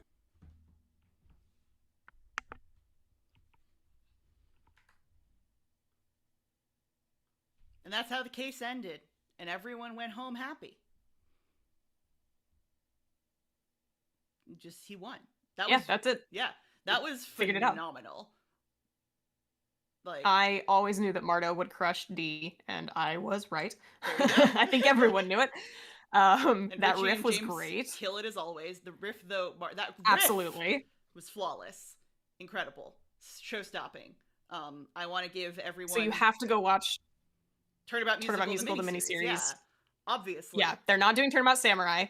And that's how the case ended, and everyone went home happy. He won. That's it. Yeah, that was Figured it out. phenomenal. Like, I always knew that Marta would crush D, and I was right. I think everyone knew it. That riff was great. Kill it as always. The riff, though, that riff absolutely was flawless, incredible, show-stopping. I want to give everyone. So you have to go watch Turnabout Musical, the miniseries. Yeah, obviously. Yeah, they're not doing Turnabout Samurai,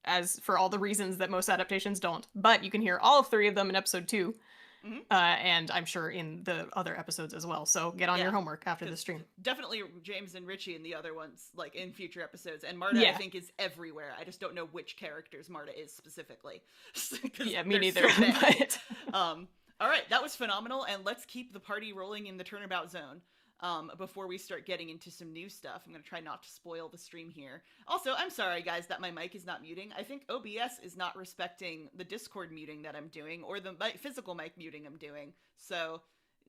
as for all the reasons that most adaptations don't. But you can hear all 3 of them in episode 2. Mm-hmm. And I'm sure in the other episodes as well. So get on your homework after the stream. Definitely James and Richie and the other ones, like in future episodes. And Marta, I think, is everywhere. I just don't know which characters Marta is specifically. Yeah, me neither. So but... all right, that was phenomenal. And let's keep the party rolling in the Turnabout Zone. Before we start getting into some new stuff. I'm going to try not to spoil the stream here. Also, I'm sorry, guys, that my mic is not muting. I think OBS is not respecting the Discord muting that I'm doing, or the physical mic muting I'm doing. So...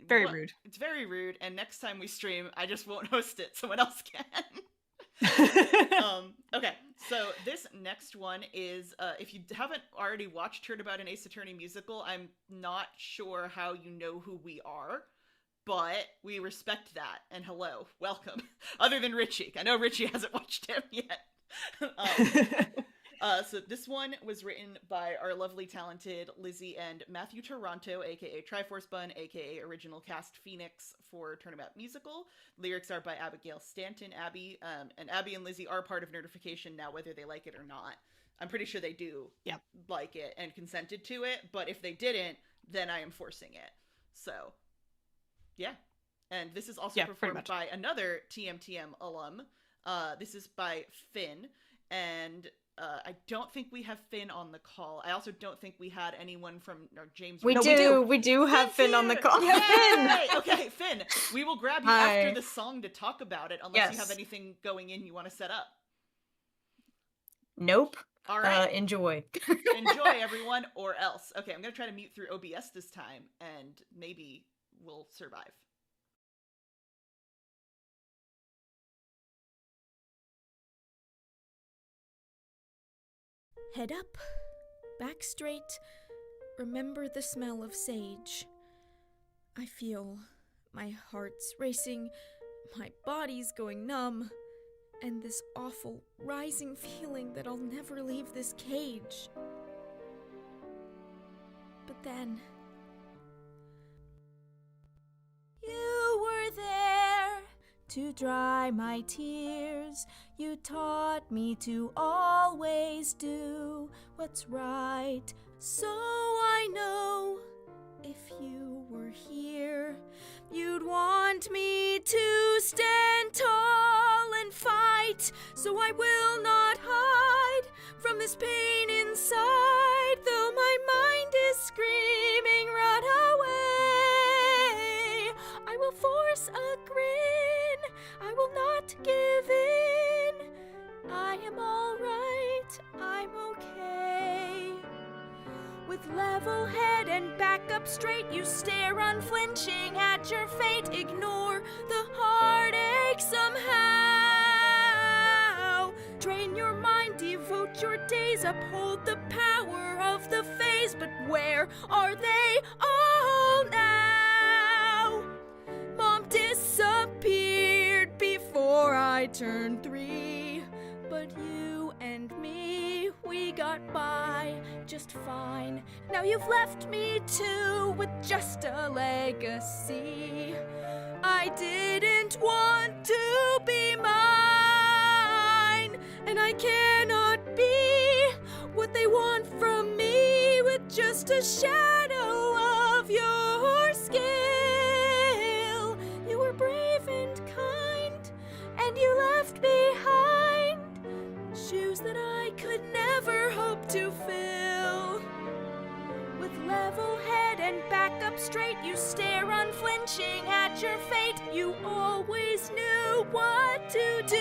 Very rude. It's very rude, and next time we stream, I just won't host it. Someone else can. Okay, so this next one is, if you haven't already watched Turnabout an Ace Attorney musical, I'm not sure how you know who we are. But we respect that, and hello, welcome. Other than Richie. I know Richie hasn't watched him yet. So this one was written by our lovely, talented Lizzie and Matthew Toronto, aka Triforce Bun, aka Original Cast Phoenix for Turnabout Musical. Lyrics are by Abigail Stanton. Abby and Lizzie are part of Nerdification now, whether they like it or not. I'm pretty sure they do like it and consented to it, but if they didn't, then I am forcing it. So... yeah, and this is also performed by another TMTM alum. This is by Finn, and I don't think we have Finn on the call. I also don't think we had anyone from James. We do have Finn on the call. Yeah, Finn! Okay, Finn, we will grab you after the song to talk about it, unless you have anything going in you want to set up. Nope. All right. Enjoy. Enjoy, everyone, or else. Okay, I'm going to try to mute through OBS this time, and maybe will survive. Head up, back straight, remember the smell of sage. I feel my heart's racing, my body's going numb, and this awful rising feeling that I'll never leave this cage. But then, you were there to dry my tears. You taught me to always do what's right. So I know if you were here, you'd want me to stand tall and fight. So I will not hide from this pain inside, though my mind is screaming, run away. I will force a grin, I will not give in. I am all right, I'm okay. With level head and back up straight, you stare unflinching at your fate. Ignore the heartache somehow. Train your mind, devote your days, uphold the power of the phase. But where are they all now? Mom disappeared before I turned 3. But you and me, we got by just fine. Now you've left me too with just a legacy. I didn't want to be mine, and I cannot be what they want from me with just a shadow of your skill. You were brave and kind, and you left behind shoes that I could never hope to fill. With level head and back up straight, you stare unflinching at your fate. You always knew what to do.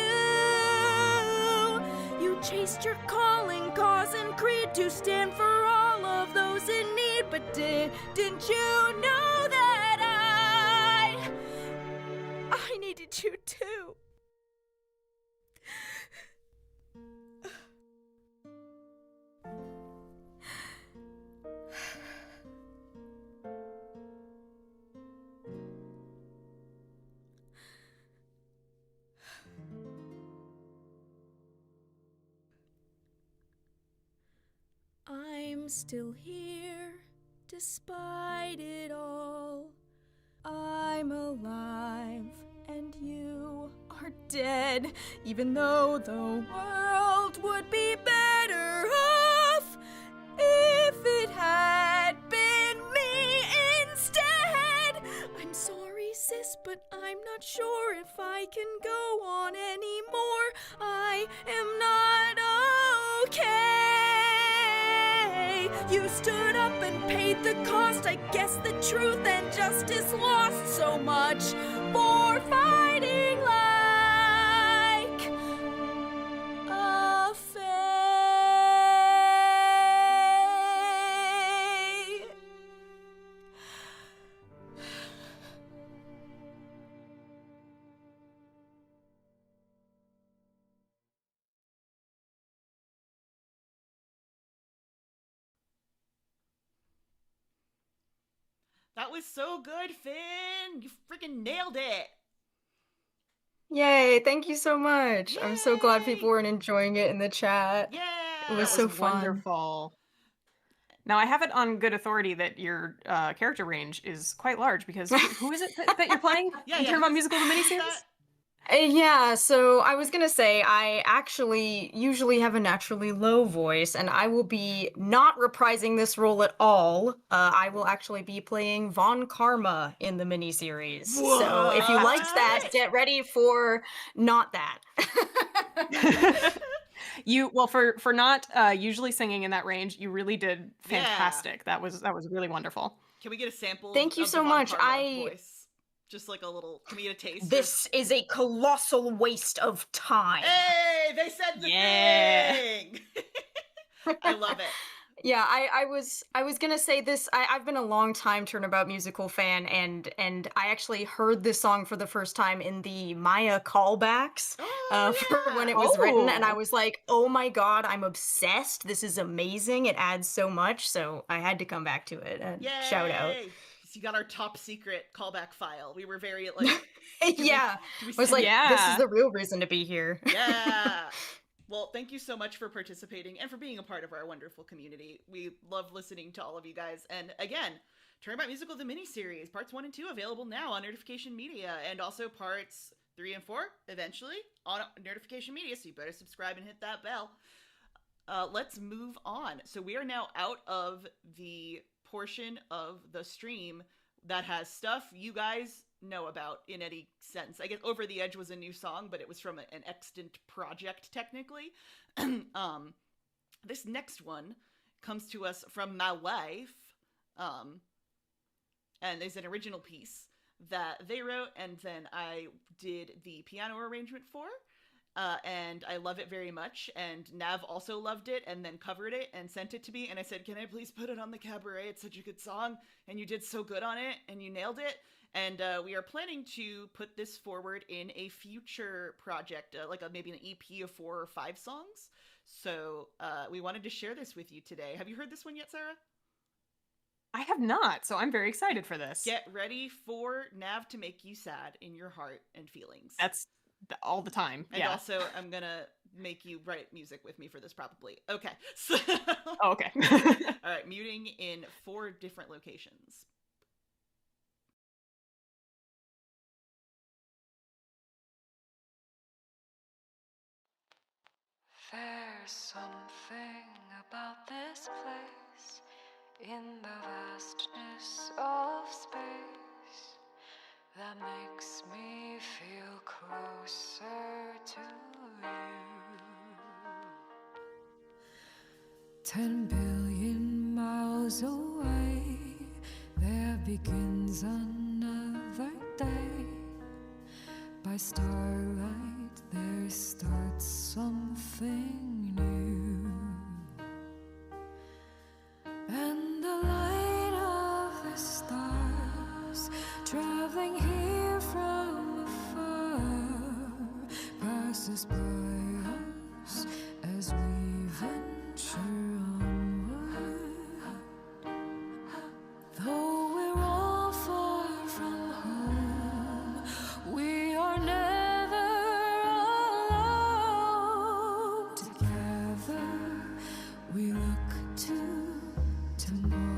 You chased your calling, cause and creed to stand for all of those in need. But didn't you know that I needed you too? I'm still here, despite it all. I'm alive, and you are dead, even though the world would be better off if it had been me instead. I'm sorry, sis, but I'm not sure if I can go on anymore. I am not okay. You stood up and paid the cost. I guess the truth and justice lost so much for fighting like a fae. That was so good, Finn! You freaking nailed it! Yay, thank you so much. Yay! I'm so glad people were enjoying it in the chat. Yeah! It was so fun. Wonderful. Now, I have it on good authority that your character range is quite large, because who is it that you're playing? Yeah, Turnabout Musical, the miniseries? Yeah, so I was gonna say, I actually usually have a naturally low voice, and I will be not reprising this role at all. I will actually be playing Von Karma in the miniseries. So if you liked that, get ready for not that. For not usually singing in that range, you really did fantastic. Yeah. That was really wonderful. Can we get a sample? Thank you so much. Voice? Just like a little, can we get a taste? This is a colossal waste of time. Hey, they said the thing! I love it. Yeah, I was gonna say this. I've been a long time Turnabout Musical fan, and I actually heard this song for the first time in the Maya callbacks for when it was written, and I was like, oh my god, I'm obsessed. This is amazing. It adds so much, so I had to come back to it and shout out. You got our top secret callback file. We were very like, yeah. I was like, this is the real reason to be here. Yeah. Well, thank you so much for participating and for being a part of our wonderful community. We love listening to all of you guys. And again, Turnabout Musical, the miniseries, parts 1 and 2 available now on Nerdification Media, and also parts 3 and 4 eventually on Nerdification Media. So you better subscribe and hit that bell. Let's move on. So we are now out of the portion of the stream that has stuff you guys know about in any sense. I guess Over the Edge was a new song, but it was from an extant project technically. This next one comes to us from my wife, and is an original piece that they wrote, and then I did the piano arrangement for. And I love it very much, and Nav also loved it and then covered it and sent it to me, and I said, can I please put it on the Cabaret? It's such a good song, and you did so good on it, and you nailed it. And we are planning to put this forward in a future project, like maybe an EP of 4 or 5 songs. So we wanted to share this with you today. Have you heard this one yet, Sarah? I have not, so I'm very excited for this. Get ready for Nav to make you sad in your heart and feelings. That's all the time. And also, I'm going to make you write music with me for this probably. Okay. So okay. All right, muting in 4 different locations. There's something about this place in the vastness of space that makes me feel closer to you. 10 billion miles away, there begins another day. By starlight, there starts something new. And the light of the stars traveling here from afar passes by us as we venture onward. Though we're all far from home, we are never alone. Together we look to tomorrow.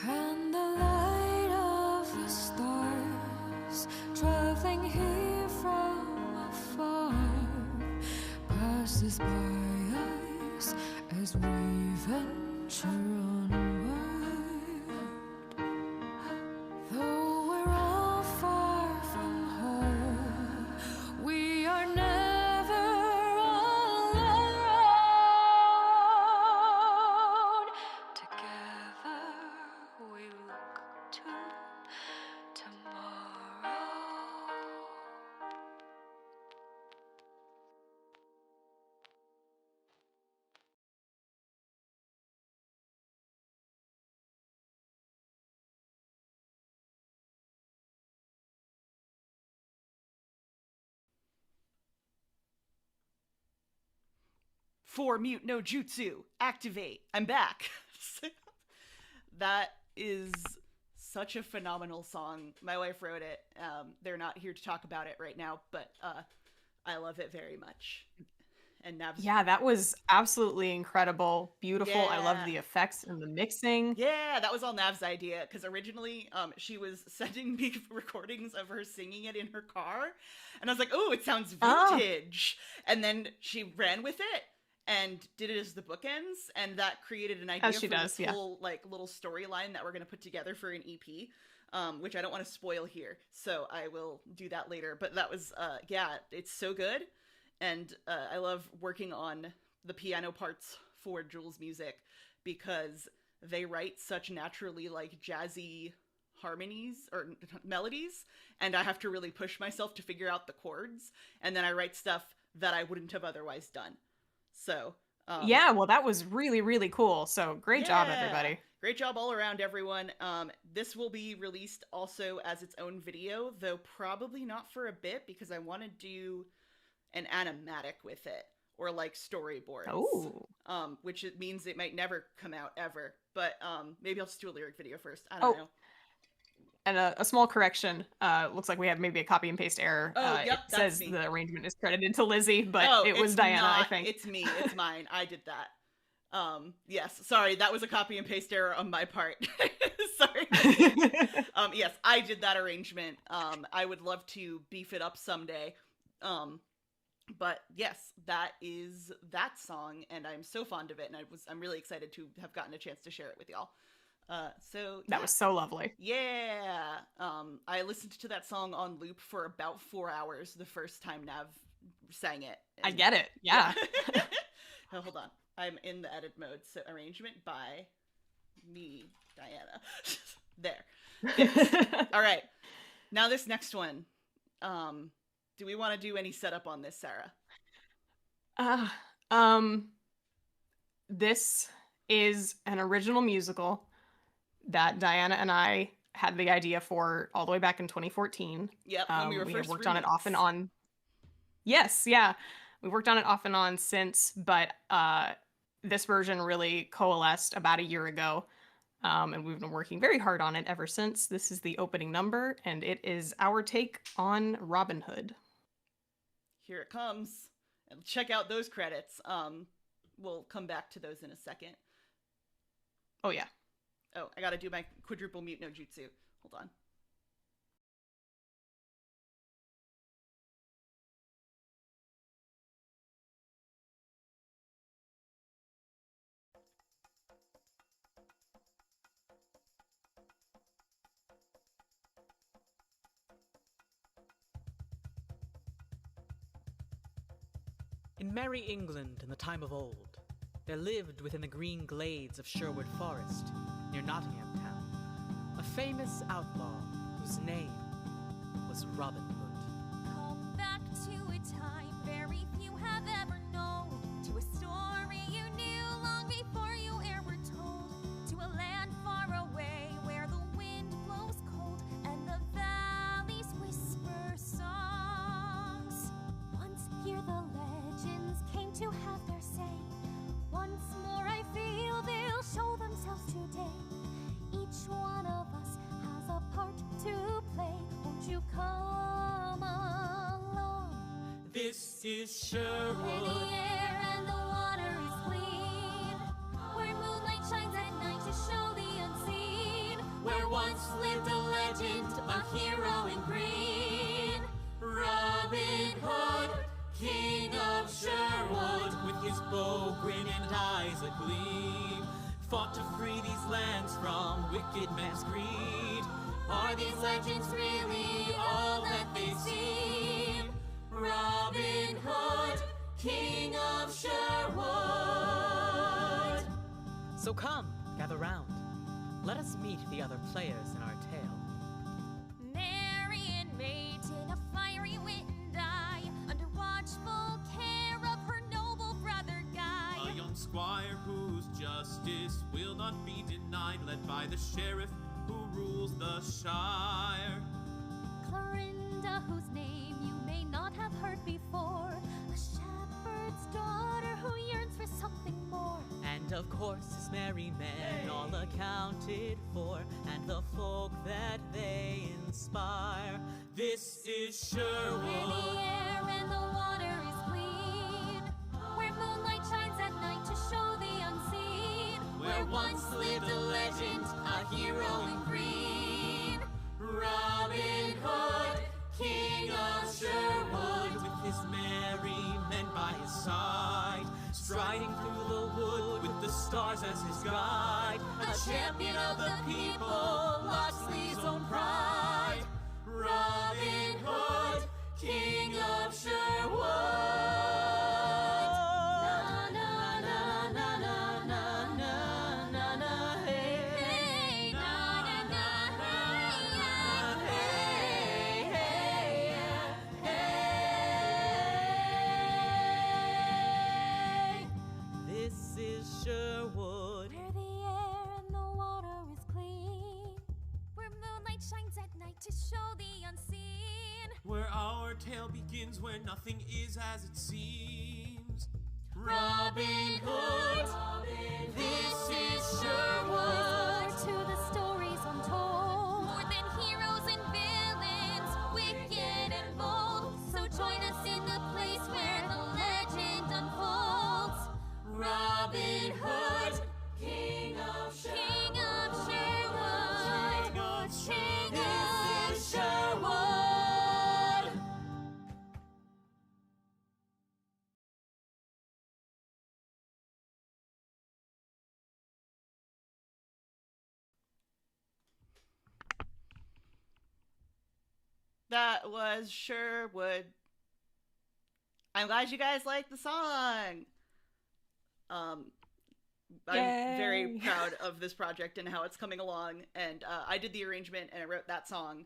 And the light of the stars traveling here from afar passes by us as we venture onward. Though we're all far from home, we are never alone. Together we look to tomorrow. For mute no jutsu, activate. I'm back. That is such a phenomenal song. My wife wrote it. They're not here to talk about it right now, but I love it very much. and Nav's. Yeah, that was absolutely incredible. Beautiful. I loved the effects and the mixing. Yeah, that was all Nav's idea, because originally she was sending me recordings of her singing it in her car, and I was like, oh, it sounds vintage. And then she ran with it and did it as the bookends, and that created an idea for this whole like little storyline that we're going to put together for an EP. Which I don't want to spoil here, so I will do that later. But that was, it's so good. And I love working on the piano parts for Jules' music because they write such naturally, like, jazzy harmonies or melodies. And I have to really push myself to figure out the chords. And then I write stuff that I wouldn't have otherwise done. So... yeah, well, that was really, really cool. So great job, everybody. Great job all around, everyone. This will be released also as its own video, though probably not for a bit because I want to do an animatic with it or like storyboards. Oh. Which it means it might never come out ever. But maybe I'll just do a lyric video first. I don't know. And a small correction, looks like we have maybe a copy and paste error. Yep, it says me. The arrangement is credited to Lizzie, but it was Diana, I think. It's me, it's mine. I did that. Yes, sorry, that was a copy and paste error on my part. Sorry. Yes, I did that arrangement. I would love to beef it up someday. But yes, that is that song, and I'm so fond of it, and I'm really excited to have gotten a chance to share it with y'all. That was so lovely. Yeah. I listened to that song on loop for about 4 hours the first time Nav sang it. I get it. Yeah. Oh, hold on. I'm in the edit mode. So arrangement by me, Diana. There. All right. Now this next one. Do we want to do any setup on this, Sarah? This is an original musical that Diana and I had the idea for all the way back in 2014. Yep, when we were first worked on it off and on. Yes, yeah. We worked on it off and on since, but this version really coalesced about a year ago. And we've been working very hard on it ever since. This is the opening number, and it is our take on Robin Hood. Here it comes. And check out those credits. We'll come back to those in a second. Oh, yeah. Oh, I gotta do my quadruple mute no jutsu. Hold on. In merry England in the time of old, there lived within the green glades of Sherwood Forest, near Nottingham town, a famous outlaw whose name was Robin Hood. Come back to a time very few have ever known, to a story you knew long before you ever were told, to a land far away where the wind blows cold and the valleys whisper songs. Once here the legends came to have their say. Once more I feel they'll show themselves today. Each one of us has a part to play. Won't you come along? This is Sherwood. Where the air and the water is clean, where moonlight shines at night to show the unseen, where once lived a legend, a hero in green. Robin Hood, King of Sherwood, with his bow, grin, and eyes agleam, fought to free these lands from wicked men's greed. Are these legends really all that they seem? Robin Hood, King of Sherwood. So come, gather round. Let us meet the other players in our tale. Marian maiden, a fiery wit and eye, under watchful care of her noble brother Guy. A young squire whose justice will not be denied, led by the sheriff who rules the shire. Clorinda, whose name you may not have heard before, a shepherd's daughter who yearns for something more. And of course his merry men, all accounted for, and the folk that they inspire. This is Sherwood. Where the air and the water is clean, where once lived a legend, a hero in green. Robin Hood, King of Sherwood, with his merry men by his side, striding through the wood with the stars as his guide. a champion of the people, Locksley's own pride. Robin Hood, King of Sherwood. To show the unseen, where our tale begins, where nothing is as it seems. Robin Hood, this is Sherwood. To the stories untold, more than heroes and villains, wicked and bold. So join us in the place where the legend unfolds. Robin Hood, King of Sherwood. King of Sherwood. King of Sherwood. That was Sherwood. I'm glad you guys like the song. I'm very proud of this project and how it's coming along. And I did the arrangement and I wrote that song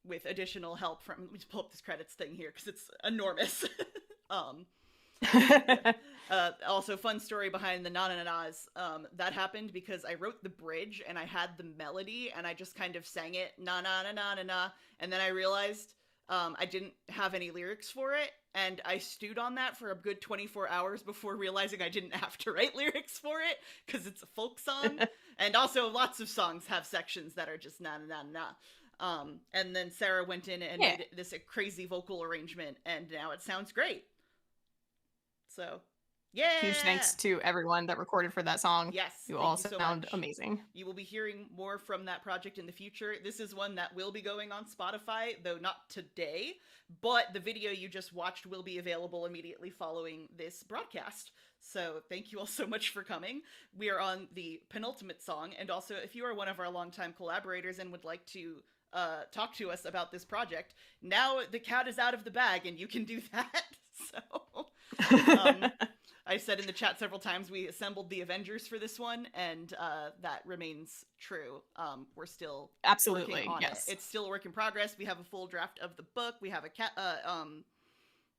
with additional help from. Let me just pull up this credits thing here because it's enormous. Also, fun story behind the na na na's. That happened because I wrote the bridge and I had the melody and I just kind of sang it na na na na na na, and then I realized I didn't have any lyrics for it, and I stewed on that for a good 24 hours before realizing I didn't have to write lyrics for it because it's a folk song. And also lots of songs have sections that are just na na na na. And then Sarah went in and made this crazy vocal arrangement, and now it sounds great. So, yeah. Huge thanks to everyone that recorded for that song. Yes. You all sound amazing. You will be hearing more from that project in the future. This is one that will be going on Spotify, though not today, but the video you just watched will be available immediately following this broadcast. So thank you all so much for coming. We are on the penultimate song, and also if you are one of our longtime collaborators and would like to talk to us about this project, now the cat is out of the bag and you can do that. So I said in the chat several times we assembled the Avengers for this one, and that remains true. We're still working on it. It's still a work in progress. We have a full draft of the book. We have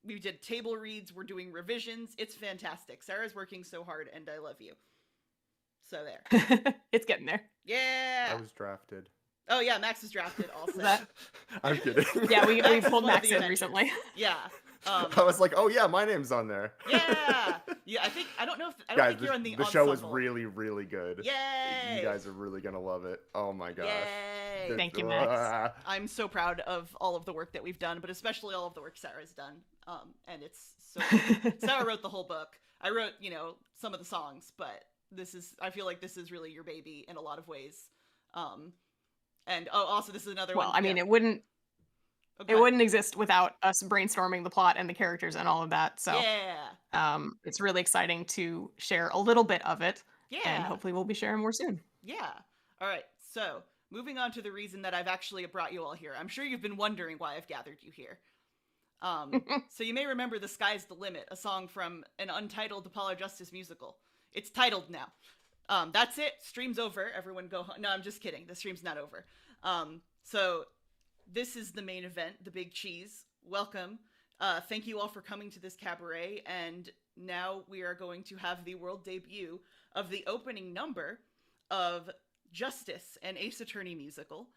we did table reads. We're doing revisions. It's fantastic. Sarah's working so hard, and I love you. So there. It's getting there. Yeah. I was drafted. Oh yeah, Max was drafted also. I'm kidding. Yeah, we pulled Max in recently. Yeah. I was like, oh yeah, my name's on there. Yeah. Yeah, I don't know if think you're on the show was really, really good. Yay! You guys are really gonna love it. Oh my gosh. Yay! Thank you, Max. I'm so proud of all of the work that we've done, but especially all of the work Sarah's done. And it's so Sarah wrote the whole book. I wrote, some of the songs, but I feel like this is really your baby in a lot of ways. And also this is another one. Well, I mean, it wouldn't exist without us brainstorming the plot and the characters and all of that. So it's really exciting to share a little bit of it. Yeah. And hopefully we'll be sharing more soon. Yeah. All right. So moving on to the reason that I've actually brought you all here. I'm sure you've been wondering why I've gathered you here. So you may remember The Sky's the Limit, a song from an untitled Apollo Justice musical. It's titled now. That's it. Stream's over. Everyone go home. No, I'm just kidding. The stream's not over. So this is the main event, the big cheese. Welcome. Thank you all for coming to this cabaret. And now we are going to have the world debut of the opening number of Justice, an Ace Attorney musical.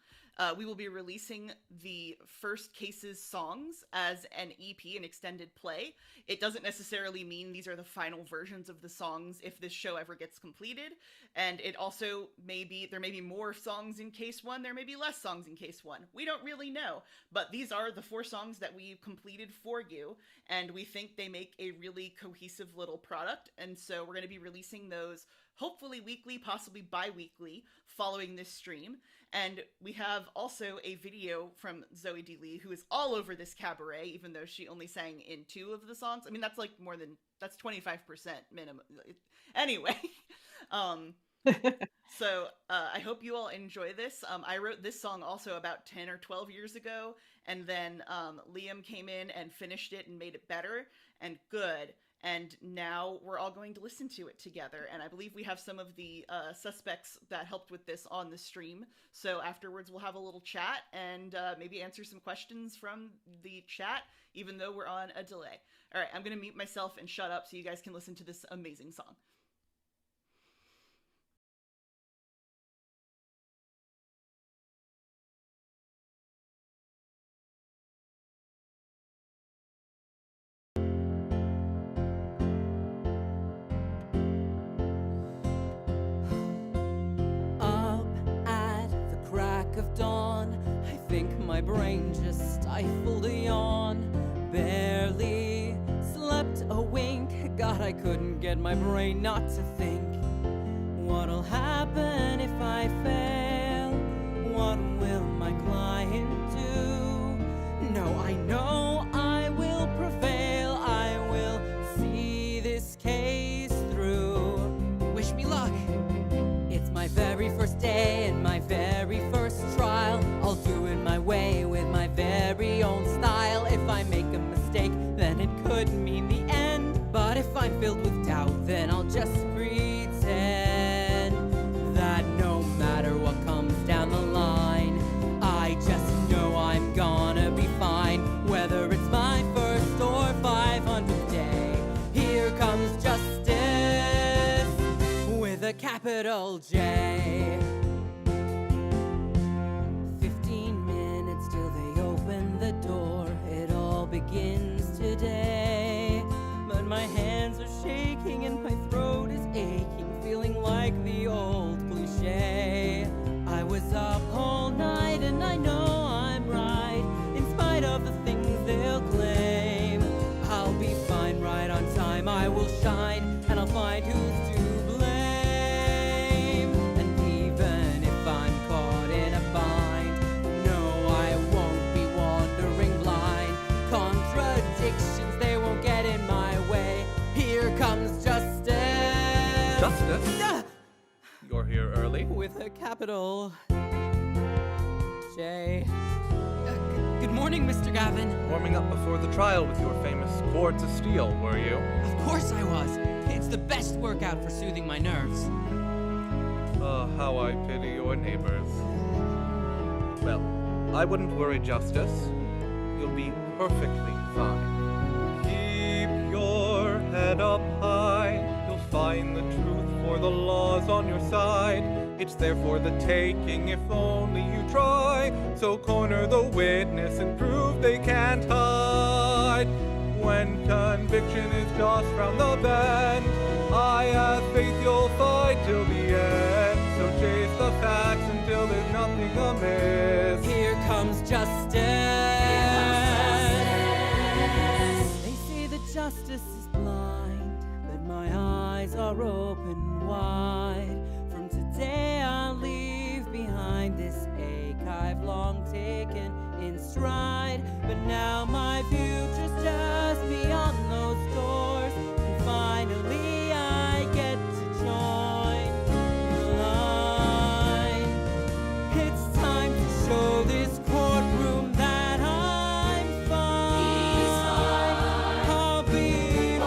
We will be releasing the first case's songs as an EP, an extended play. It doesn't necessarily mean these are the final versions of the songs if this show ever gets completed. And it also there may be more songs in case one, there may be less songs in case one. We don't really know. But these are the 4 songs that we completed for you, and we think they make a really cohesive little product. And so we're going to be releasing those hopefully weekly, possibly bi-weekly, following this stream. And we have also a video from Zoe D. Lee, who is all over this cabaret, even though she only sang in 2 of the songs. I mean, that's like that's 25% minimum. Anyway, so I hope you all enjoy this. I wrote this song also about 10 or 12 years ago, and then Liam came in and finished it and made it better and good. And now we're all going to listen to it together. And I believe we have some of the suspects that helped with this on the stream. So afterwards we'll have a little chat and maybe answer some questions from the chat, even though we're on a delay. All right, I'm going to mute myself and shut up so you guys can listen to this amazing song. My brain just stifled a yawn. Barely slept a wink. God, I couldn't get my brain not to think. What'll happen if I fail? What will my client do? No, I know I will prevail. I will see this case through. Wish me luck. It's my very first day and my very first trial. I'll do it my way with my very own style. If I make a mistake, then it could mean the end. But if I'm filled with doubt, then I'll just pretend that no matter what comes down the line, I just know I'm gonna be fine. Whether it's my first or 500th day, here comes justice with a capital J. 15 minutes till they open the door. It all begins today. But my hands are shaking and my throat is aching, feeling like the old cliche. I was up all night and I know I'm right, in spite of the things they'll claim. I'll be fine, right on time, I will shine, and I'll find who's to blame. And even if I'm caught in a bind, no, I won't be wandering blind. Contradictions, they won't get in my way. Here comes justice. Justice? You're here early? With a capital J. Good morning, Mr. Gavin. Warming up before the trial with your famous cords of steel, were you? Of course I was. It's the best workout for soothing my nerves. How I pity your neighbors. Well, I wouldn't worry, Justice. You'll be perfectly fine. Keep your head up high. You'll find the truth, for the law's on your side. It's there for the taking if only you try. So corner the witness and prove they can't hide. When conviction is just round the bend, I have faith you'll fight till the end. So chase the facts until there's nothing amiss. Here comes justice. They say that justice is blind, but my eyes are open wide. From today I'll leave behind this ache I've long taken in stride. But now my future's just beyond those doors, and finally I get to join the line. It's time to show this courtroom that I'm fine. I'll be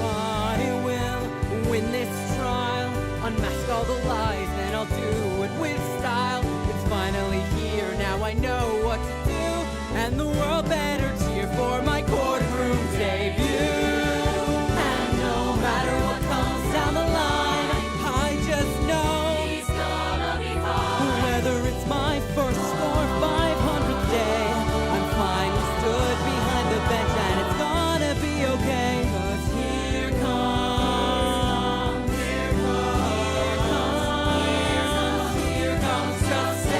I will win this trial, unmask all the lies, then I'll do it with style. It's finally here, now I know what to do, and the world better cheer for my courtroom debut. And no matter what comes down the line, I just know he's gonna be fine. Whether it's my first or 500th day, I'm finally stood behind the bench, and it's gonna be okay. 'Cause here comes, here comes justice.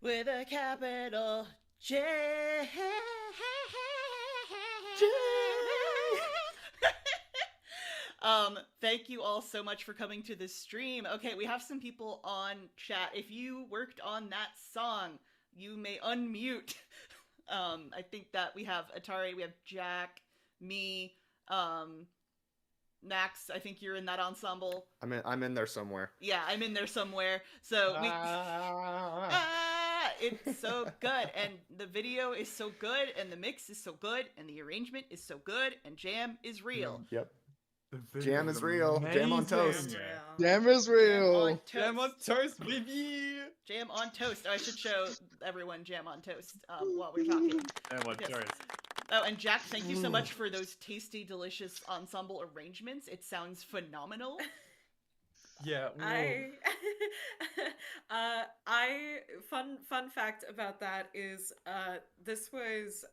with a capital J. Thank you all so much for coming to this stream. Okay, we have some people on chat. If you worked on that song, you may unmute. I think that we have Atari, we have Jack, me, Max, I think you're in that ensemble. I'm in there somewhere. Yeah, I'm in there somewhere. So we it's so good, and the video is so good, and the mix is so good, and the arrangement is so good, and jam is real. Yep. Jam is real. Jam on toast. Jam is real. Jam on toast, baby. Jam on toast. Oh, I should show everyone jam on toast while we're talking. Jam on toast. Oh, and Jack, thank you so much for those tasty, delicious ensemble arrangements. It sounds phenomenal. Yeah. Fun fact about that is this was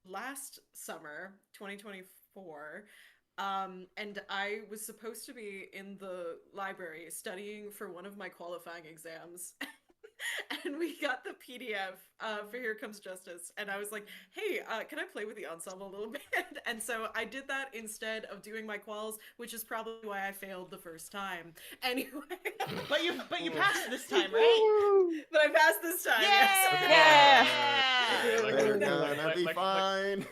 last summer, 2024. And I was supposed to be in the library studying for one of my qualifying exams. And we got the PDF for Here Comes Justice, and I was like, hey, can I play with the ensemble a little bit? And so I did that instead of doing my quals, which is probably why I failed the first time. Anyway. But you passed this time, right? But I passed this time, yes. They're gonna be fine.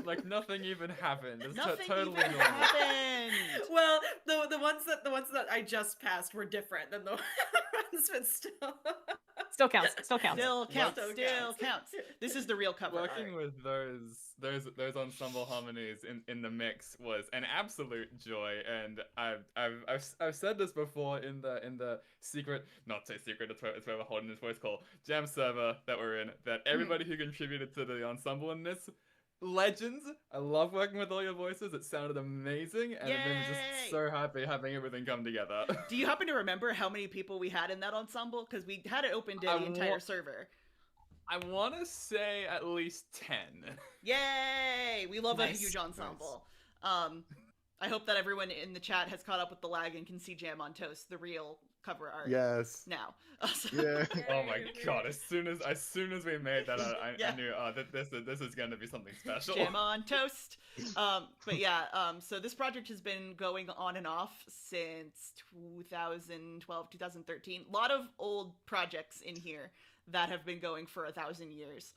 Like nothing even happened. It's Nothing totally even normal. happened. Well, the ones that I just passed were different than the ones, but still. Still counts. Still counts. Still counts. This is the real cover Working art. with those ensemble harmonies in the mix was an absolute joy, and I've said this before in the secret, not say secret, it's where we're holding this voice call, jam server that we're in, that everybody who contributed to the ensemble in this, legends. I love working with all your voices. It sounded amazing, and I've been just so happy having everything come together. Do you happen to remember how many people we had in that ensemble? Because we had it open to the entire server. I want to say at least 10. Yay! We love Nice. a huge ensemble. I hope that everyone in the chat has caught up with the lag and can see Jam on Toast, the real cover art. Yes. Now. Yeah. Oh my god! As soon as we made that, I knew that this is going to be something special. Jam on Toast. But yeah, so this project has been going on and off since 2012, 2013. A lot of old projects in here that have been going for 1,000 years.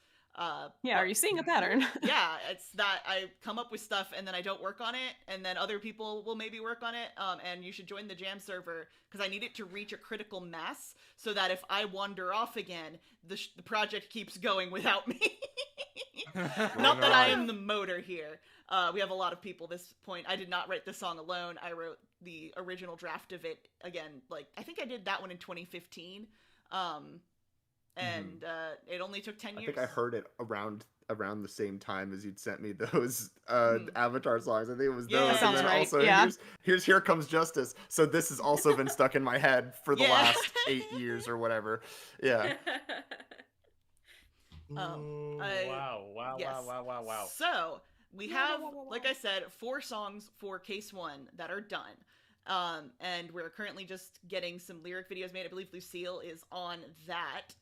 Yeah, are you seeing a pattern? Yeah, it's that I come up with stuff and then I don't work on it, and then other people will maybe work on it, and you should join the Jam server, because I need it to reach a critical mass, so that if I wander off again, the project keeps going without me. Not that I am the motor here. We have a lot of people at this point. I did not write the song alone. I wrote the original draft of it, again, like, I think I did that one in 2015. And it only took 10 years. I think I heard it around the same time as you'd sent me those Avatar songs. I think it was those. That sounds and then right. also Yeah. here's Here Comes Justice. So this has also been stuck in my head for the last 8 years or whatever. Yeah. Wow. So we have, like I said, 4 songs for Case 1 that are done. And we're currently just getting some lyric videos made. I believe Lucille is on that.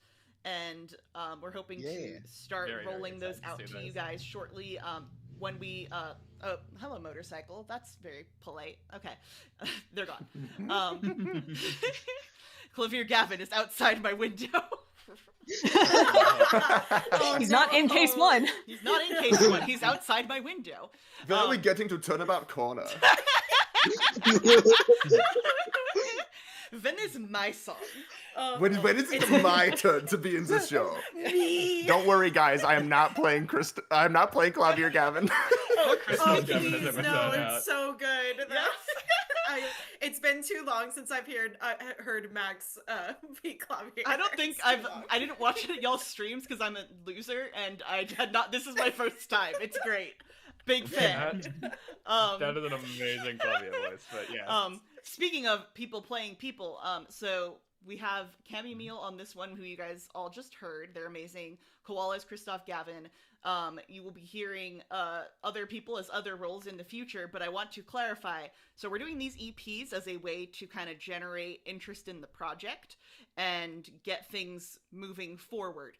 And we're hoping to start rolling those out to you guys shortly. When we oh, hello motorcycle, that's very polite. Okay. They're gone. Clavier Gavin is outside my window. He's not in Case 1. He's not in Case 1. He's outside my window. When are we getting to Turnabout Corner? When is my song? When is it my turn to be in this show? Me. Don't worry, guys. I am not playing I'm not playing Clavier Gavin. Oh, please, no, it's so good. It's been too long since I've heard Max be Clavier. I didn't watch it at y'all's streams because I'm a loser and I had not. This is my first time. It's great. Big fan. That is an amazing Clavier voice, but yeah. Speaking of people playing people, so we have Cammy Meal on this one, who you guys all just heard. They're amazing. Koala is Christoph Gavin. You will be hearing other people as other roles in the future, but I want to clarify. So we're doing these EPs as a way to kind of generate interest in the project and get things moving forward.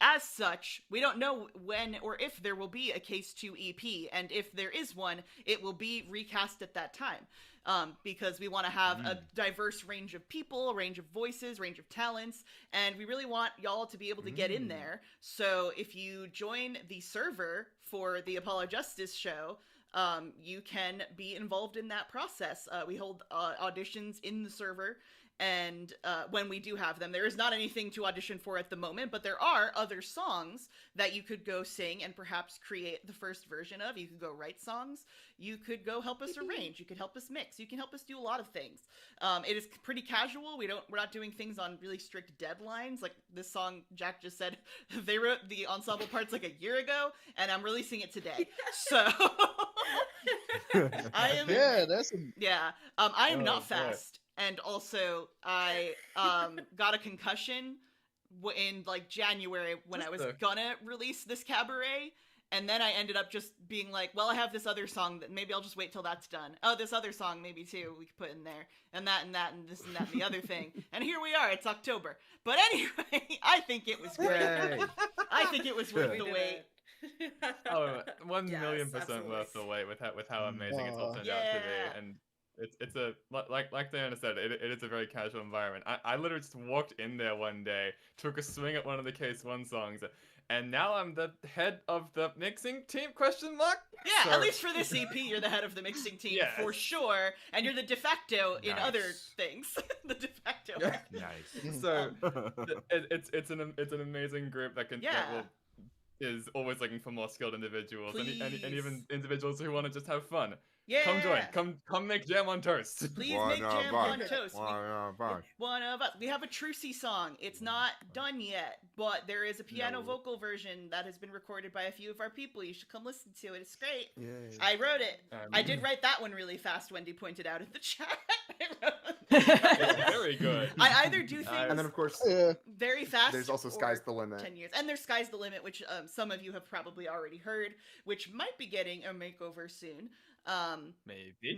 As such, we don't know when or if there will be a Case 2 EP, and if there is one, it will be recast at that time. Because we want to have a diverse range of people, a range of voices, range of talents, and we really want y'all to be able to get in there. So if you join the server for the Apollo Justice show, you can be involved in that process. We hold auditions in the server, and when we do have them, there is not anything to audition for at the moment, but there are other songs that you could go sing and perhaps create the first version of. You could go write songs. You could go help us arrange. You could help us mix. You can help us do a lot of things. It is pretty casual. We're not doing things on really strict deadlines. Like this song, Jack just said, they wrote the ensemble parts like a year ago, and I'm releasing it today. So I am. Yeah, that's. I am not fast. And also, I got a concussion in like January when I was gonna release this Cabaret, and then I ended up just being like, well, I have this other song that maybe I'll just wait till that's done. Oh, this other song maybe too we could put in there, and that and that and this and that and the other thing. And here we are. It's October. But anyway, I think it was great. I think it was worth the wait. Oh, 1,000,000% worth the wait with how amazing it's all turned out to be. And it's a like Diana said, it is a very casual environment. I literally just walked in there one day, took a swing at one of the Case 1 songs, and now I'm the head of the mixing team? Yeah, so, at least for this EP, you're the head of the mixing team for sure, and you're the de facto in other things. The de facto. Nice. So it's an amazing group that is always looking for more skilled individuals and even individuals who want to just have fun. Yeah. Come join. Come make jam on toast. Please make jam on toast. One of us. We have a Trucy song. It's not done yet, but there is a piano vocal version that has been recorded by a few of our people. You should come listen to it. It's great. Yay. I wrote it. I did write that one really fast, Wendy pointed out in the chat. Very good. I either do things and then of course very fast. There's also Sky's the Limit. 10 years. And there's Sky's the Limit, which some of you have probably already heard, which might be getting a makeover soon. Maybe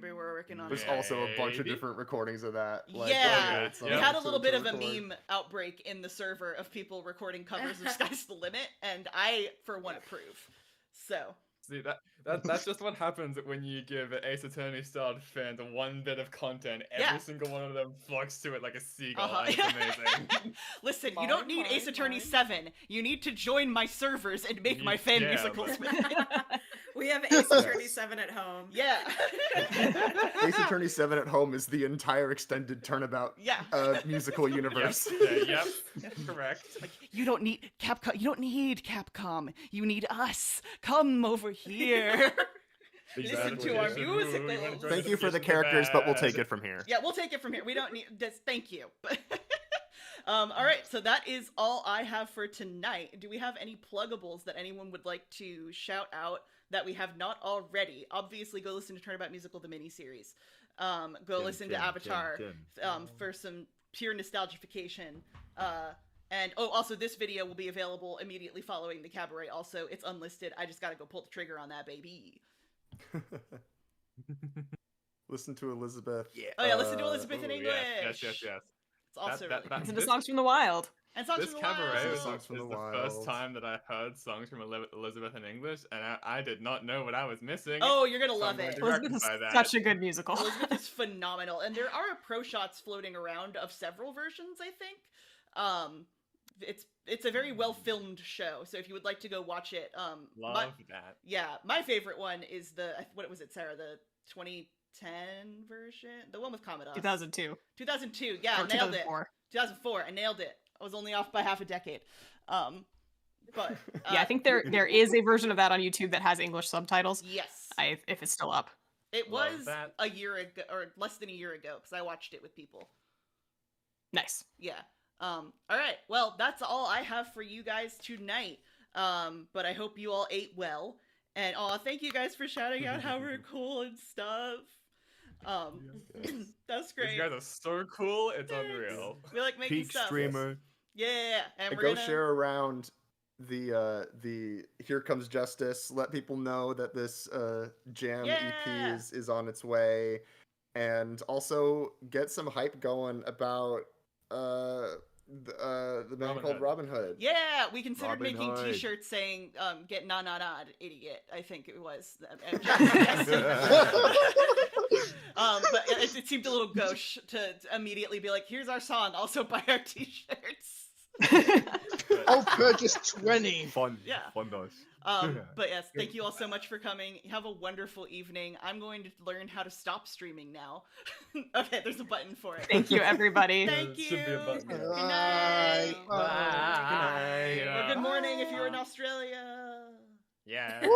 we're working on There's also a bunch of different recordings of that. We had a little bit of a meme outbreak in the server of people recording covers of Sky's the Limit, and I, for one, approve. So see that's just what happens when you give Ace Attorney starred fans one bit of content. Every single one of them flocks to it like a seagull. And it's amazing. Listen, you don't need Ace Attorney 7. You need to join my servers and make my fan musicals. We have Ace Attorney 7 at home. Yeah. Ace Attorney 7 at home is the entire extended Turnabout musical universe. Yep. Correct. Like, you don't need Capcom. You don't need Capcom. You need us. Come over here. Listen to our musicals. Thank you for the characters, but we'll take it from here. Yeah, we'll take it from here. We don't need this. Thank you. All right, so that is all I have for tonight. Do we have any pluggables that anyone would like to shout out that we have not already? Obviously, go listen to Turnabout Musical, the miniseries. Go listen to Avatar for some pure nostalgification. And also this video will be available immediately following the Cabaret. Also, it's unlisted. I just gotta go pull the trigger on that, baby. Listen to Elizabeth. Yeah. Oh yeah, listen to Elizabeth in English. Yes. It's also listen to Songs from the Wild. And Songs this from the Cabaret Wild. was the first time that I heard songs from Elizabeth in English, and I did not know what I was missing. Oh, you're gonna love it. Elizabeth is such a good musical. Elizabeth is phenomenal, and there are pro shots floating around of several versions, I think. It's a very well filmed show, so if you would like to go watch it, love that. Yeah, my favorite one is what was it, Sarah? The 2010 version, the one with Commodore. 2002. 2002. Yeah, or nailed 2004. it. 2004. I nailed it. I was only off by half a decade. But yeah, I think there is a version of that on YouTube that has English subtitles. Yes. If it's still up. It was a year ago, or less than a year ago, because I watched it with people. Nice. Yeah. All right. Well, that's all I have for you guys tonight. But I hope you all ate well. And thank you guys for shouting out how we're cool and stuff. That's great. These guys are so cool. It's unreal. We like making Peak stuff. streamer. Yeah. And we're gonna share around the Here Comes Justice, let people know that this jam EP is on its way, and also get some hype going about the band called Robin Hood. Yeah, we considered making T-shirts saying "Get na na na, idiot." I think it was. But it seemed a little gauche to immediately be like, "Here's our song. Also buy our T-shirts." I'll purchase 20. Fun. Yeah. Fun does. But yes, thank you all so much for coming. Have a wonderful evening. I'm going to learn how to stop streaming now. Okay, there's a button for it. Thank you, everybody. Thank you. Should be a button. Good night. Bye. Or good morning if you're in Australia. Yeah.